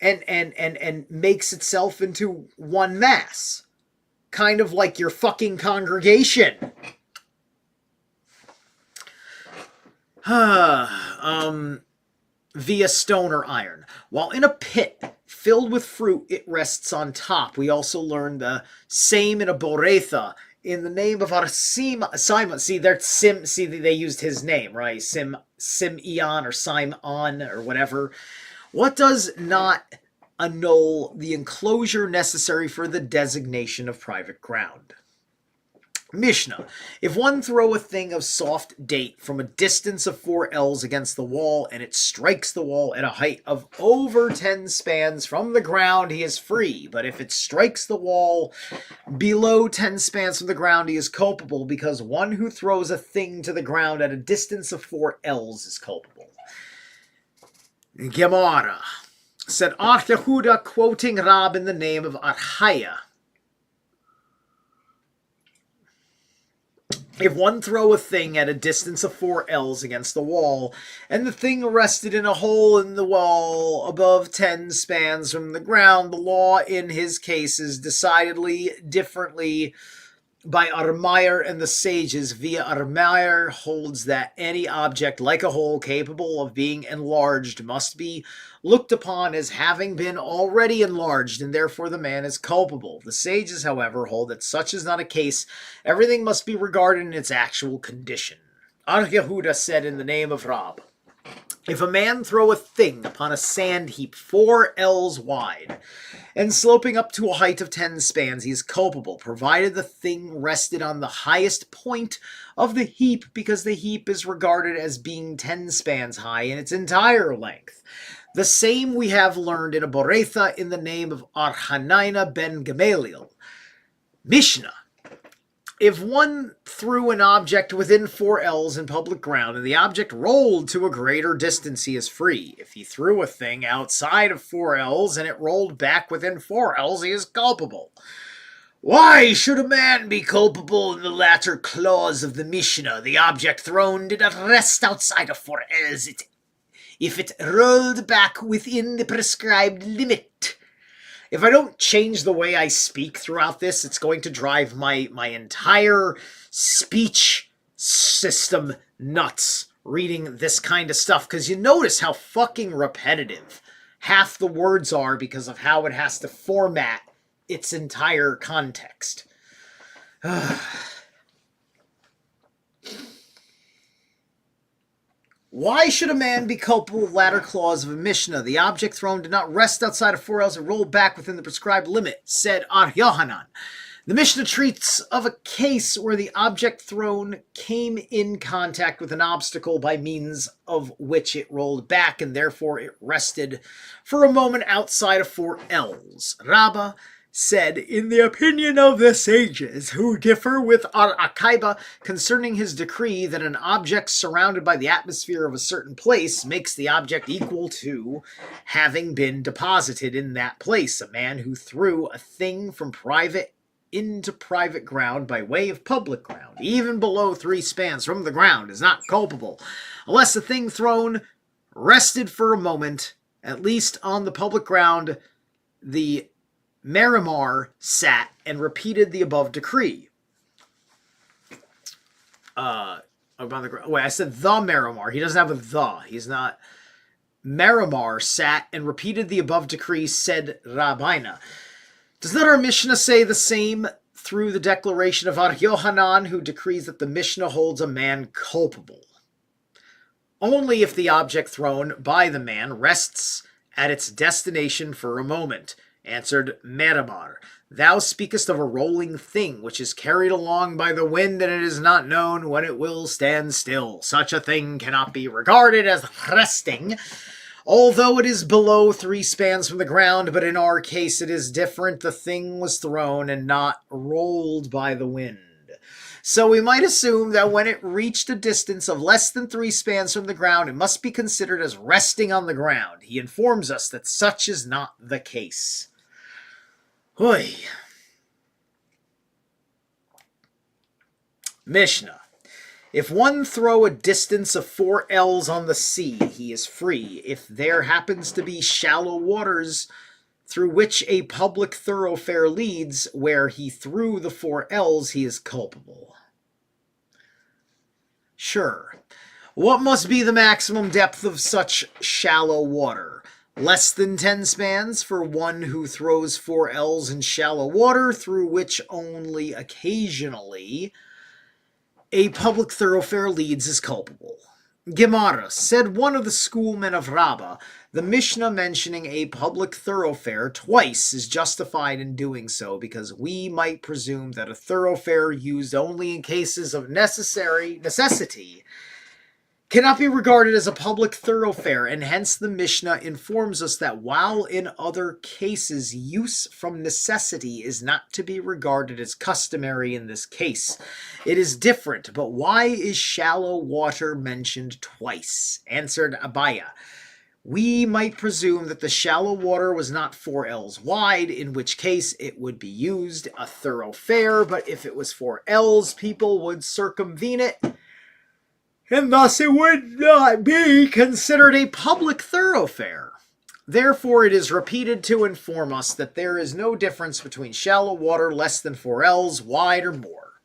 and makes itself into one mass. Kind of like your fucking congregation. Via stone or iron. While in a pit filled with fruit, it rests on top. We also learned the same in a Boretha in the name of our Simon. See, they used his name, right? Simeon or Simon or whatever. What does not annul the enclosure necessary for the designation of private ground? Mishnah. If one throw a thing of soft date from a distance of 4 ells against the wall, and it strikes the wall at a height of over 10 spans from the ground, he is free. But if it strikes the wall below 10 spans from the ground, he is culpable, because one who throws a thing to the ground at a distance of 4 ells is culpable. Gemara said, Ar Yehuda, quoting Rab in the name of Archaya. If one throw a thing at a distance of 4 ells against the wall, and the thing rested in a hole in the wall above 10 spans from the ground, the law in his case is decidedly differently by Armeyer and the sages. Via Armeyer holds that any object like a hole capable of being enlarged must be looked upon as having been already enlarged, and therefore the man is culpable. The sages, however, hold that such is not a case. Everything must be regarded in its actual condition. Ar Yehuda said in the name of Rab, if a man throw a thing upon a sand heap 4 ells wide, and sloping up to a height of 10 spans, he is culpable, provided the thing rested on the highest point of the heap, because the heap is regarded as being 10 spans high in its entire length. The same we have learned in a Boretha in the name of Arhanina ben Gamaliel. Mishnah. If one threw an object within 4 ells in public ground, and the object rolled to a greater distance, he is free. If he threw a thing outside of 4 ells, and it rolled back within 4 ells, he is culpable. Why should a man be culpable in the latter clause of the Mishnah? The object thrown did not rest outside of 4 ells. If it rolled back within the prescribed limit. If I don't change the way I speak throughout this, it's going to drive my entire speech system nuts reading this kind of stuff. Because you notice how fucking repetitive half the words are because of how it has to format its entire context. Why should a man be culpable of the latter clause of a Mishnah? The object thrown did not rest outside of 4 ells and rolled back within the prescribed limit, said Ar Yohanan. The Mishnah treats of a case where the object thrown came in contact with an obstacle by means of which it rolled back, and therefore it rested for a moment outside of 4 ells. Rabbah said, in the opinion of the sages, who differ with Akiba concerning his decree that an object surrounded by the atmosphere of a certain place makes the object equal to having been deposited in that place. A man who threw a thing from private into private ground by way of public ground, even below 3 spans from the ground, is not culpable, unless the thing thrown rested for a moment, at least on the public ground. The Merimar sat and repeated the above decree. Wait, I said the Merimar. He doesn't have a the. He's not. Merimar sat and repeated the above decree, said Rabbina. Does not our Mishnah say the same through the declaration of Ar Yohanan, who decrees that the Mishnah holds a man culpable only if the object thrown by the man rests at its destination for a moment? Answered Merimar, thou speakest of a rolling thing which is carried along by the wind, and it is not known when it will stand still. Such a thing cannot be regarded as resting, although it is below 3 spans from the ground, but in our case it is different. The thing was thrown and not rolled by the wind. So we might assume that when it reached a distance of less than 3 spans from the ground, it must be considered as resting on the ground. He informs us that such is not the case. Oy. Mishnah. If one throw a distance of 4 ells on the sea, he is free. If there happens to be shallow waters through which a public thoroughfare leads, where he threw the 4 ells, he is culpable. Sure. What must be the maximum depth of such shallow water? Less than 10 spans for one who throws 4 ells in shallow water, through which only occasionally a public thoroughfare leads, is culpable. Gemara, said one of the schoolmen of Rabbah, the Mishnah mentioning a public thoroughfare twice is justified in doing so, because we might presume that a thoroughfare used only in cases of necessity cannot be regarded as a public thoroughfare, and hence the Mishnah informs us that while in other cases use from necessity is not to be regarded as customary in this case, it is different. But why is shallow water mentioned twice? Answered Abaya. We might presume that the shallow water was not 4 ells wide, in which case it would be used a thoroughfare, but if it was 4 ells, people would circumvent it, and thus it would not be considered a public thoroughfare. Therefore, it is repeated to inform us that there is no difference between shallow water less than 4 ells wide or more.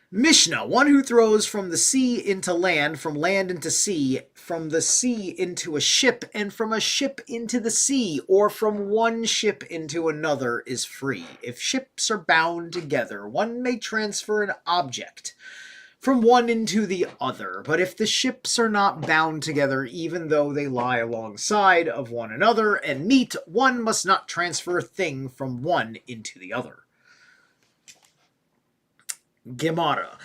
Mishnah, one who throws from the sea into land, from land into sea, from the sea into a ship, and from a ship into the sea, or from one ship into another, is free. If ships are bound together, one may transfer an object from one into the other, but if the ships are not bound together, even though they lie alongside of one another and meet, one must not transfer a thing from one into the other. Gemara.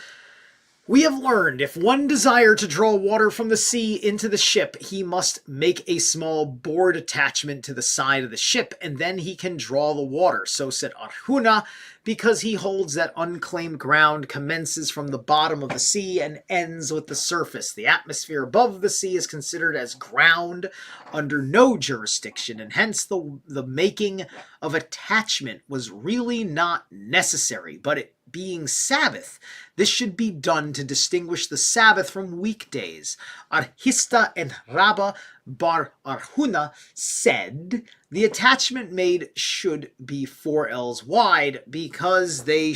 We have learned if one desire to draw water from the sea into the ship, he must make a small board attachment to the side of the ship, and then he can draw the water. So said Arhuna, because he holds that unclaimed ground commences from the bottom of the sea and ends with the surface. The atmosphere above the sea is considered as ground under no jurisdiction, and hence the making of attachment was really not necessary, but it being Sabbath, this should be done to distinguish the Sabbath from weekdays. Arhista and Rabba bar Arhuna said the attachment made should be 4 ells wide, because they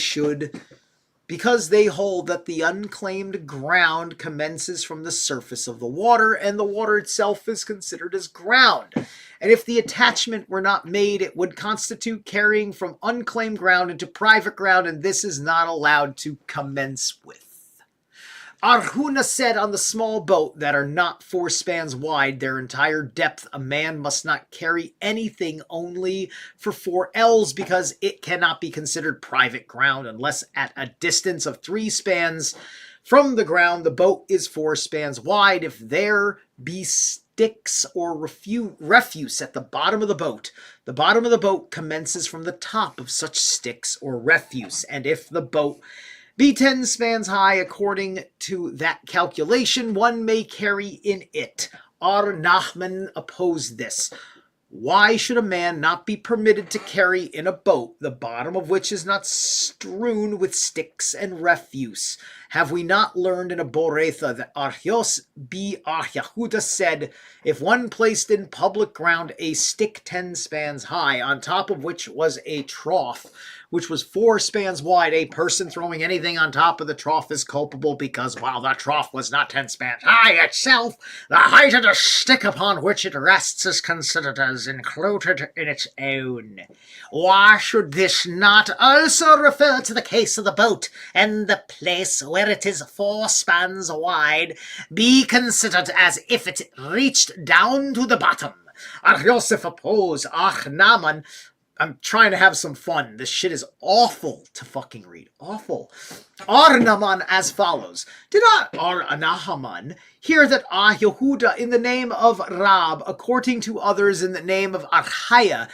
hold that the unclaimed ground commences from the surface of the water, and the water itself is considered as ground. And if the attachment were not made, it would constitute carrying from unclaimed ground into private ground, and this is not allowed to commence with. Arhuna said on the small boat that are not 4 spans wide, their entire depth, a man must not carry anything only for 4 ells, because it cannot be considered private ground unless at a distance of 3 spans from the ground the boat is 4 spans wide. If there be sticks or refuse at the bottom of the boat, the bottom of the boat commences from the top of such sticks or refuse, and if the boat be 10 spans high, according to that calculation, one may carry in it. Ar Nachman opposed this. Why should a man not be permitted to carry in a boat, the bottom of which is not strewn with sticks and refuse? Have we not learned in a Boretha that Archios B. Yahuda said, if one placed in public ground a stick 10 spans high, on top of which was a trough, which was 4 spans wide, a person throwing anything on top of the trough is culpable because, while the trough was not 10 spans high itself, the height of the stick upon which it rests is considered as included in its own. Why should this not also refer to the case of the boat, and the place where it is 4 spans wide be considered as if it reached down to the bottom? Yosef opposed Naman. I'm trying to have some fun. This shit is awful to fucking read. Awful. Naman as follows. Did Nahaman hear that Yehuda in the name of Rab, according to others in the name of Archaya,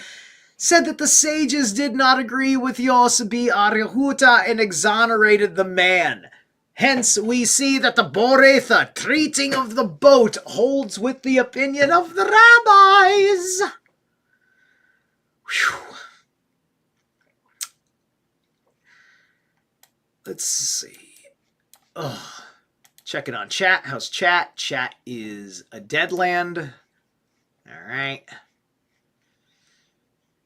said that the sages did not agree with Yosebi Yehuda and exonerated the man? Hence, we see that the Boretha, treating of the boat, holds with the opinion of the rabbis. Whew. Let's see. Checking on chat. How's chat? Chat is a deadland. All right.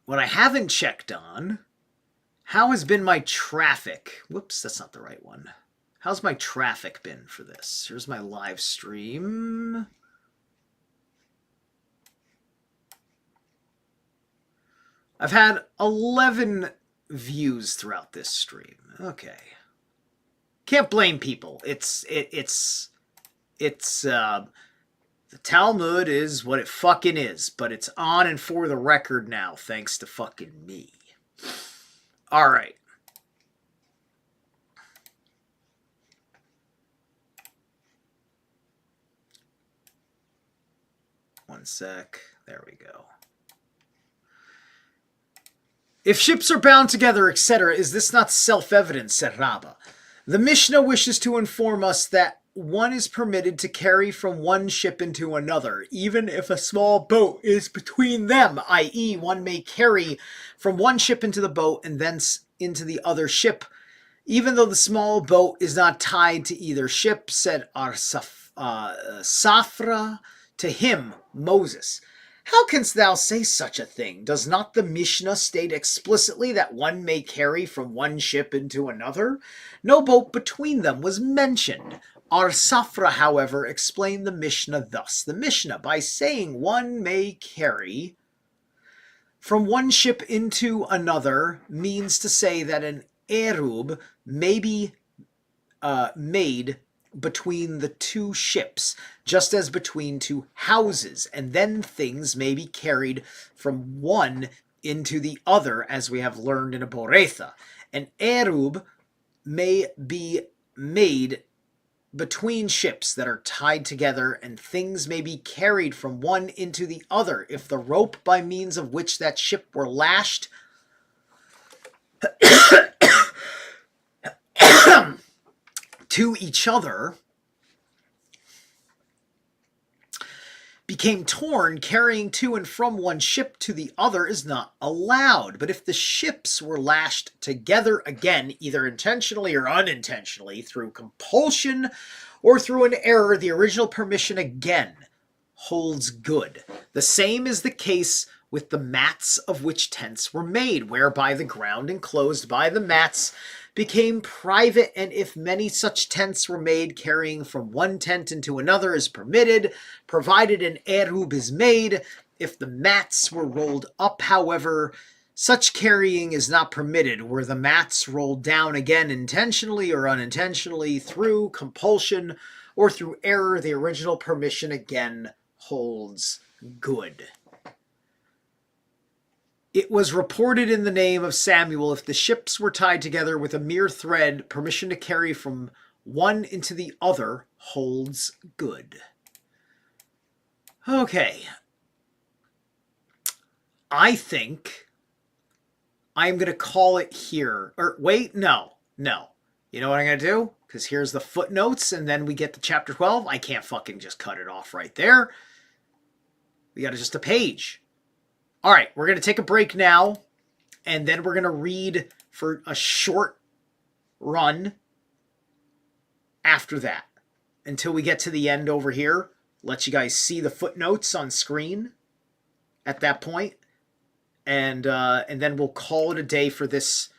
What I haven't checked on, how has been my traffic? Whoops, that's not the right one. How's my traffic been for this? Here's my live stream. I've had 11 views throughout this stream. Okay. Can't blame people. The Talmud is what it fucking is, but it's on and for the record now, thanks to fucking me. All right. One sec. There we go. If ships are bound together, etc., is this not self-evident, said Rabbah. The Mishnah wishes to inform us that one is permitted to carry from one ship into another, even if a small boat is between them, i.e., one may carry from one ship into the boat and thence into the other ship, even though the small boat is not tied to either ship, said Safra to him, Moses. How canst thou say such a thing? Does not the Mishnah state explicitly that one may carry from one ship into another? No boat between them was mentioned. Our Safra, however, explained the Mishnah thus. The Mishnah, by saying one may carry from one ship into another, means to say that an erub may be made between the two ships, just as between two houses, and then things may be carried from one into the other, as we have learned in a Boretha. An erub may be made between ships that are tied together, and things may be carried from one into the other if the rope by means of which that ship were lashed to each other became torn. Carrying to and from one ship to the other is not allowed. But if the ships were lashed together again, either intentionally or unintentionally, through compulsion or through an error, the original permission again holds good. The same is the case with the mats of which tents were made, whereby the ground enclosed by the mats became private, and if many such tents were made, carrying from one tent into another is permitted, provided an erub is made. If the mats were rolled up, however, such carrying is not permitted. Were the mats rolled down again intentionally or unintentionally, through compulsion or through error, the original permission again holds good. It was reported in the name of Samuel, if the ships were tied together with a mere thread, permission to carry from one into the other holds good. Okay. I think I'm going to call it here. Or wait, no. You know what I'm going to do? Because here's the footnotes, and then we get to chapter 12. I can't fucking just cut it off right there. We got just a page. All right, we're going to take a break now, and then we're going to read for a short run after that until we get to the end over here. Let you guys see the footnotes on screen at that point, and then we'll call it a day for this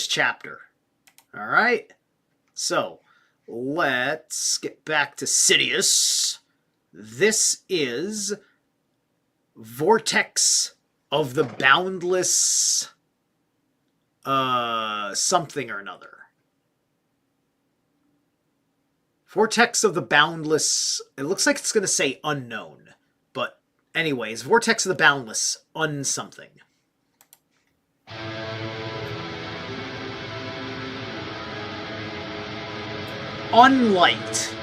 chapter. All right, so let's get back to Sidious. This is Vortex of the Boundless something or another. Vortex of the Boundless. It looks like it's going to say unknown. But anyways, Vortex of the Boundless unsomething. Unlight.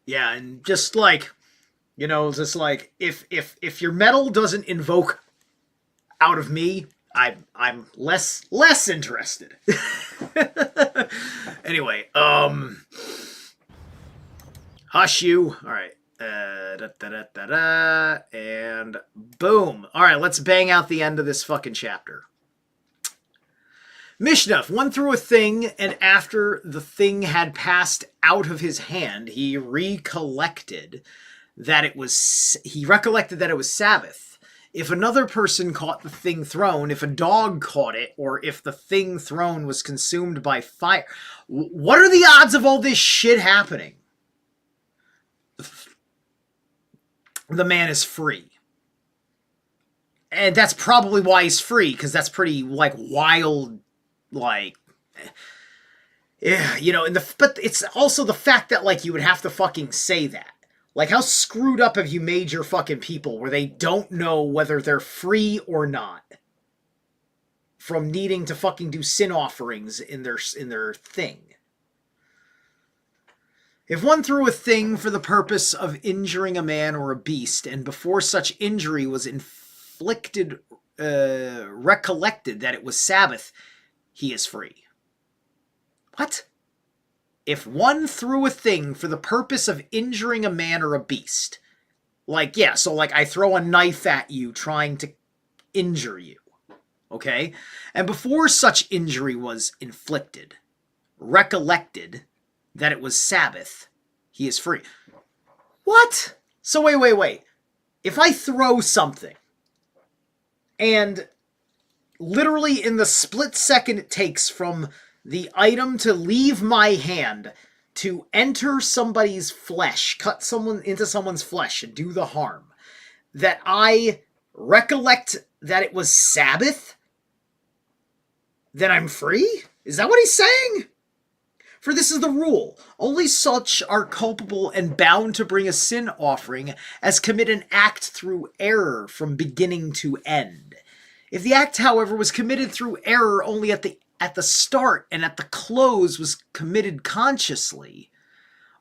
Yeah, and just like, just like if your metal doesn't invoke out of me, I'm less interested. Anyway, hush you. All right. And boom. All right, let's bang out the end of this fucking chapter. Mishnah, one threw a thing, and after the thing had passed out of his hand, he recollected that it was Sabbath. If another person caught the thing thrown, if a dog caught it, or if the thing thrown was consumed by fire, what are the odds of all this shit happening? The man is free. And that's probably why he's free, because that's pretty, like, wild, like... Yeah, but it's also the fact that, like, you would have to fucking say that. Like, how screwed up have you made your fucking people where they don't know whether they're free or not from needing to fucking do sin offerings in their thing? If one threw a thing for the purpose of injuring a man or a beast, and before such injury was inflicted, recollected that it was Sabbath, he is free. What? If one threw a thing for the purpose of injuring a man or a beast, like, yeah, so like I throw a knife at you trying to injure you, okay? And before such injury was inflicted, recollected that it was Sabbath, he is free. What? So wait. If I throw something, and literally in the split second it takes from the item to leave my hand to enter somebody's flesh, cut someone into someone's flesh and do the harm, that I recollect that it was Sabbath, then I'm free? Is that what he's saying? For this is the rule. Only such are culpable and bound to bring a sin offering as commit an act through error from beginning to end. If the act, however, was committed through error only at the start and at the close was committed consciously,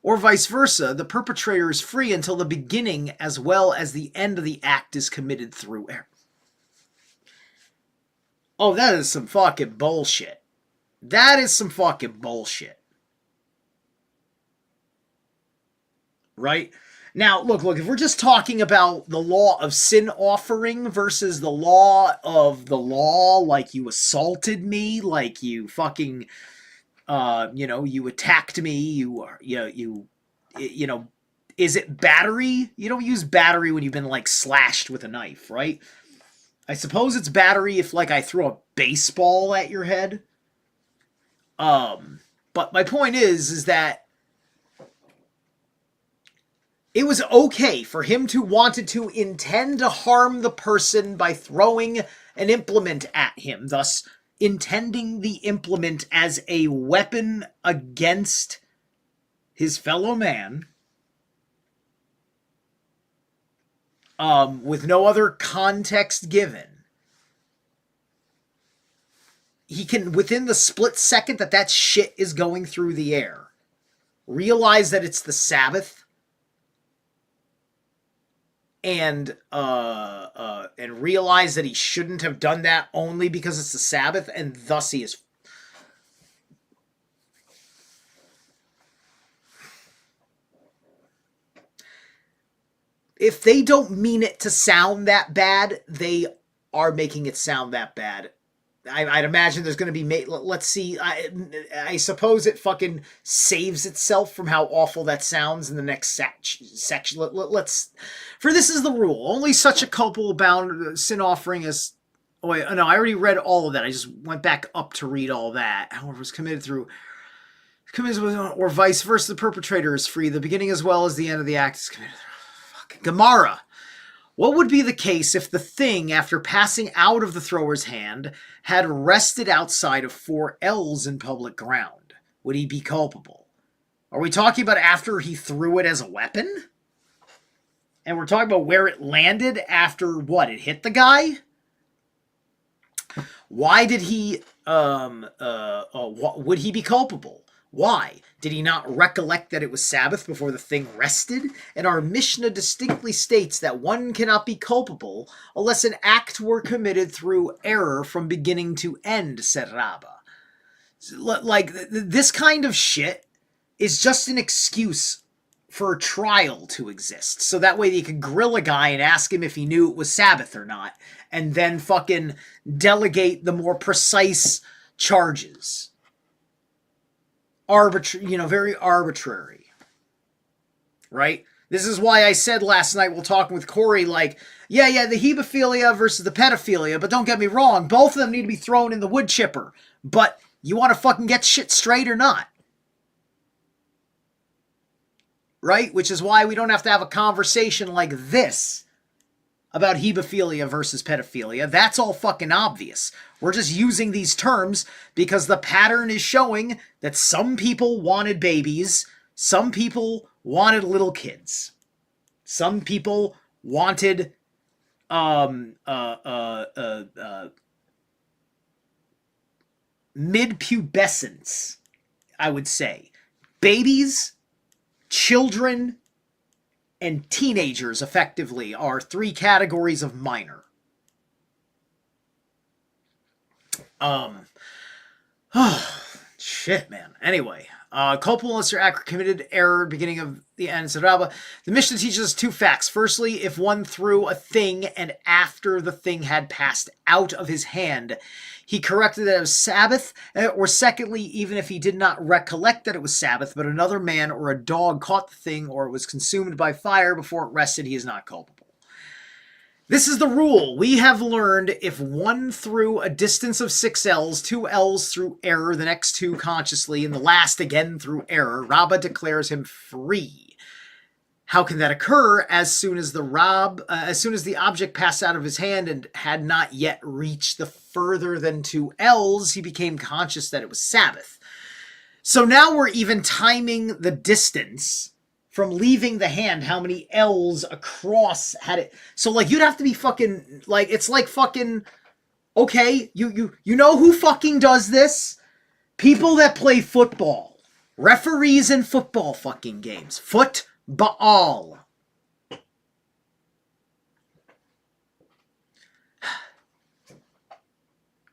or vice versa, the perpetrator is free until the beginning as well as the end of the act is committed through error. Oh, that is some fucking bullshit. That is some fucking bullshit. Right? Now, look, if we're just talking about the law of sin offering versus the law, like you assaulted me, like you fucking, you attacked me, is it battery? You don't use battery when you've been, like, slashed with a knife, right? I suppose it's battery if, like, I throw a baseball at your head. But my point is that it was okay for him to wanted to intend to harm the person by throwing an implement at him, thus intending the implement as a weapon against his fellow man, with no other context given. He can, within the split second that shit is going through the air, realize that it's the Sabbath, and realize that he shouldn't have done that only because it's the Sabbath, and thus he is. If they don't mean it to sound that bad, they are making it sound that bad. I'd imagine there's going to be... Let's see. I suppose it fucking saves itself from how awful that sounds in the next section. Let's... For this is the rule. Only such a culpable bound sin offering as... Oh, wait, no, I already read all of that. I just went back up to read all that. However, was committed through... Or vice versa, the perpetrator is free. The beginning as well as the end of the act is committed through... Fucking Gemara. What would be the case if the thing, after passing out of the thrower's hand, had rested outside of 4 ells in public ground? Would he be culpable? Are we talking about after he threw it as a weapon? And we're talking about where it landed after what? It hit the guy? Why did he... would he be culpable? Why? Did he not recollect that it was Sabbath before the thing rested? And our Mishnah distinctly states that one cannot be culpable unless an act were committed through error from beginning to end, said Rabbah. Like, this kind of shit is just an excuse for a trial to exist. So that way they could grill a guy and ask him if he knew it was Sabbath or not, and then fucking delegate the more precise charges. Very arbitrary. Right? This is why I said last night while talking with Corey, like, yeah, the hebephilia versus the pedophilia, but don't get me wrong, both of them need to be thrown in the wood chipper. But you want to fucking get shit straight or not? Right? Which is why we don't have to have a conversation like this about hebephilia versus pedophilia. That's all fucking obvious. We're just using these terms because the pattern is showing that some people wanted babies, some people wanted little kids, some people wanted mid-pubescence, I would say. Babies, children, and teenagers, effectively, are 3 categories of minor. Shit, man. Anyway, culpable unless your act committed error, beginning of the end, etc. The Mishnah teaches us 2 facts. Firstly, if one threw a thing and after the thing had passed out of his hand, he corrected that it was Sabbath, or secondly, even if he did not recollect that it was Sabbath, but another man or a dog caught the thing or it was consumed by fire before it rested, he is not culpable. This is the rule. We have learned if one threw a distance of 6 ells, 2 ells through error, the next 2 consciously, and the last again through error, Rabbah declares him free. How can that occur? As soon as the object passed out of his hand and had not yet reached the further than 2 ells, he became conscious that it was Sabbath. So now we're even timing the distance from leaving the hand, how many ells across had it. So, like, you'd have to be fucking, like, it's like fucking, okay, you know who fucking does this? People that play football. Referees in football fucking games. Football.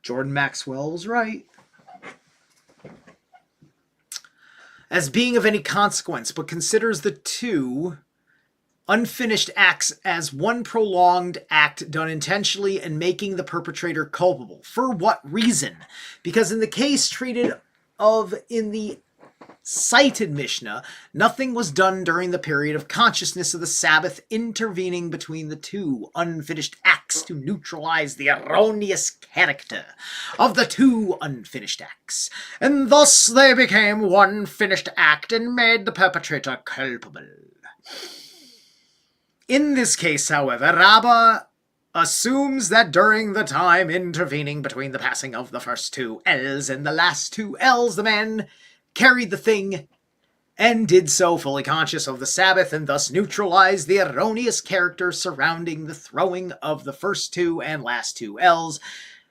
Jordan Maxwell was right. As being of any consequence, but considers the 2 unfinished acts as one prolonged act done intentionally and making the perpetrator culpable. For what reason? Because in the case treated of in the cited Mishnah, nothing was done during the period of consciousness of the Sabbath intervening between the 2 unfinished acts to neutralize the erroneous character of the 2 unfinished acts, and thus they became one finished act and made the perpetrator culpable. In this case, however, Rabbah assumes that during the time intervening between the passing of the first 2 ells and the last 2 ells, the man carried the thing and did so fully conscious of the Sabbath and thus neutralized the erroneous character surrounding the throwing of the first 2 and last 2 ells.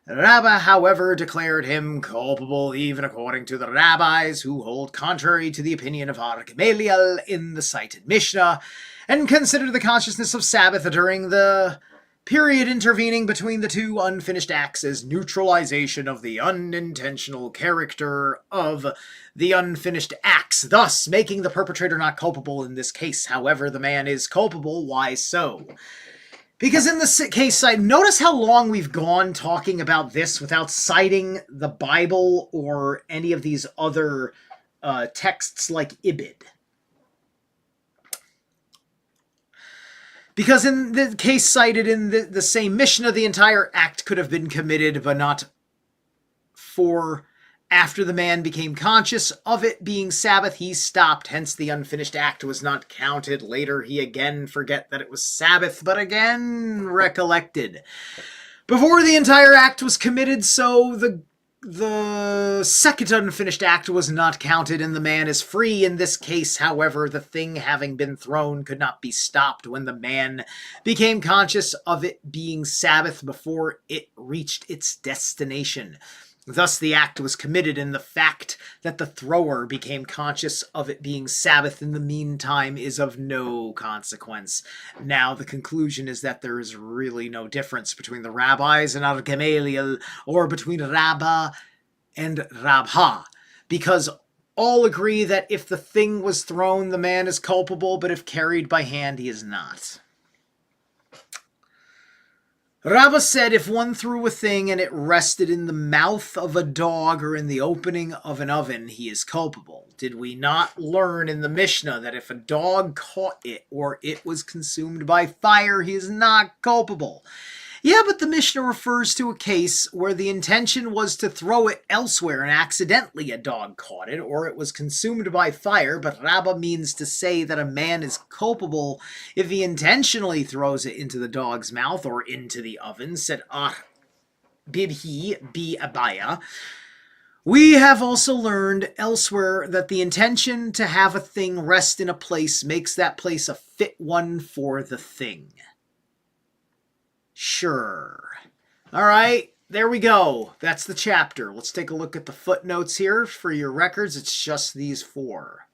Rabbah, however, declared him culpable even according to the rabbis who hold contrary to the opinion of Har Gamaliel in the cited Mishnah and consider the consciousness of Sabbath during the period intervening between the 2 unfinished acts as neutralization of the unintentional character of the unfinished acts, thus making the perpetrator not culpable in this case. However, the man is culpable. Why so? Because in the case side, notice how long we've gone talking about this without citing the Bible or any of these other texts like Ibid. Because in the case cited in the same Mishnah, the entire act could have been committed, but not for after the man became conscious of it being Sabbath, he stopped. Hence, the unfinished act was not counted. Later, he again forget that it was Sabbath, but again recollected. Before the entire act was committed, so the second unfinished act was not counted, and the man is free. In this case, however, the thing having been thrown could not be stopped when the man became conscious of it being Sabbath before it reached its destination. Thus the act was committed, and the fact that the thrower became conscious of it being Sabbath in the meantime is of no consequence. Now the conclusion is that there is really no difference between the rabbis and Gamaliel, or between Rabbah and Rabha, because all agree that if the thing was thrown, the man is culpable, but if carried by hand, he is not. Rabbah said if one threw a thing and it rested in the mouth of a dog or in the opening of an oven, he is culpable. Did we not learn in the Mishnah that if a dog caught it or it was consumed by fire, he is not culpable? Yeah, but the Mishnah refers to a case where the intention was to throw it elsewhere and accidentally a dog caught it, or it was consumed by fire, but Rabbah means to say that a man is culpable if he intentionally throws it into the dog's mouth or into the oven, said Bibhi B. Abaya. We have also learned elsewhere that the intention to have a thing rest in a place makes that place a fit one for the thing. Sure. All right, there we go. That's the chapter. Let's take a look at the footnotes here. For your records, it's just these 4.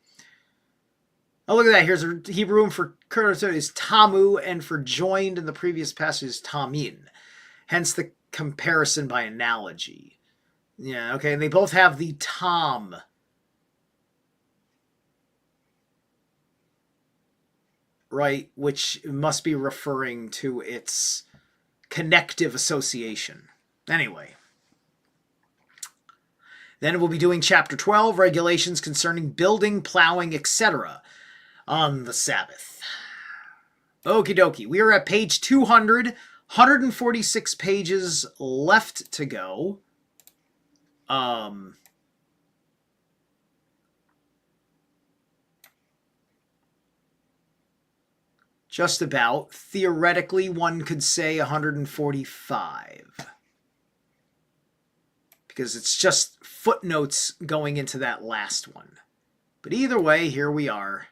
Oh, look at that. Here's a Hebrew room for Kurdish is tamu, and for joined in the previous passage is tamin. Hence the comparison by analogy. Yeah, okay, and they both have the tam. Right, which must be referring to its connective association. Anyway. Then we'll be doing chapter 12, regulations concerning building, plowing, etc. on the Sabbath. Okie dokie. We are at page 200, 146 pages left to go. Just about. Theoretically, one could say 145. Because it's just footnotes going into that last one. But either way, here we are.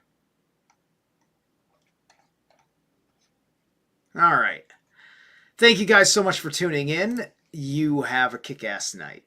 All right. Thank you guys so much for tuning in. You have a kick-ass night.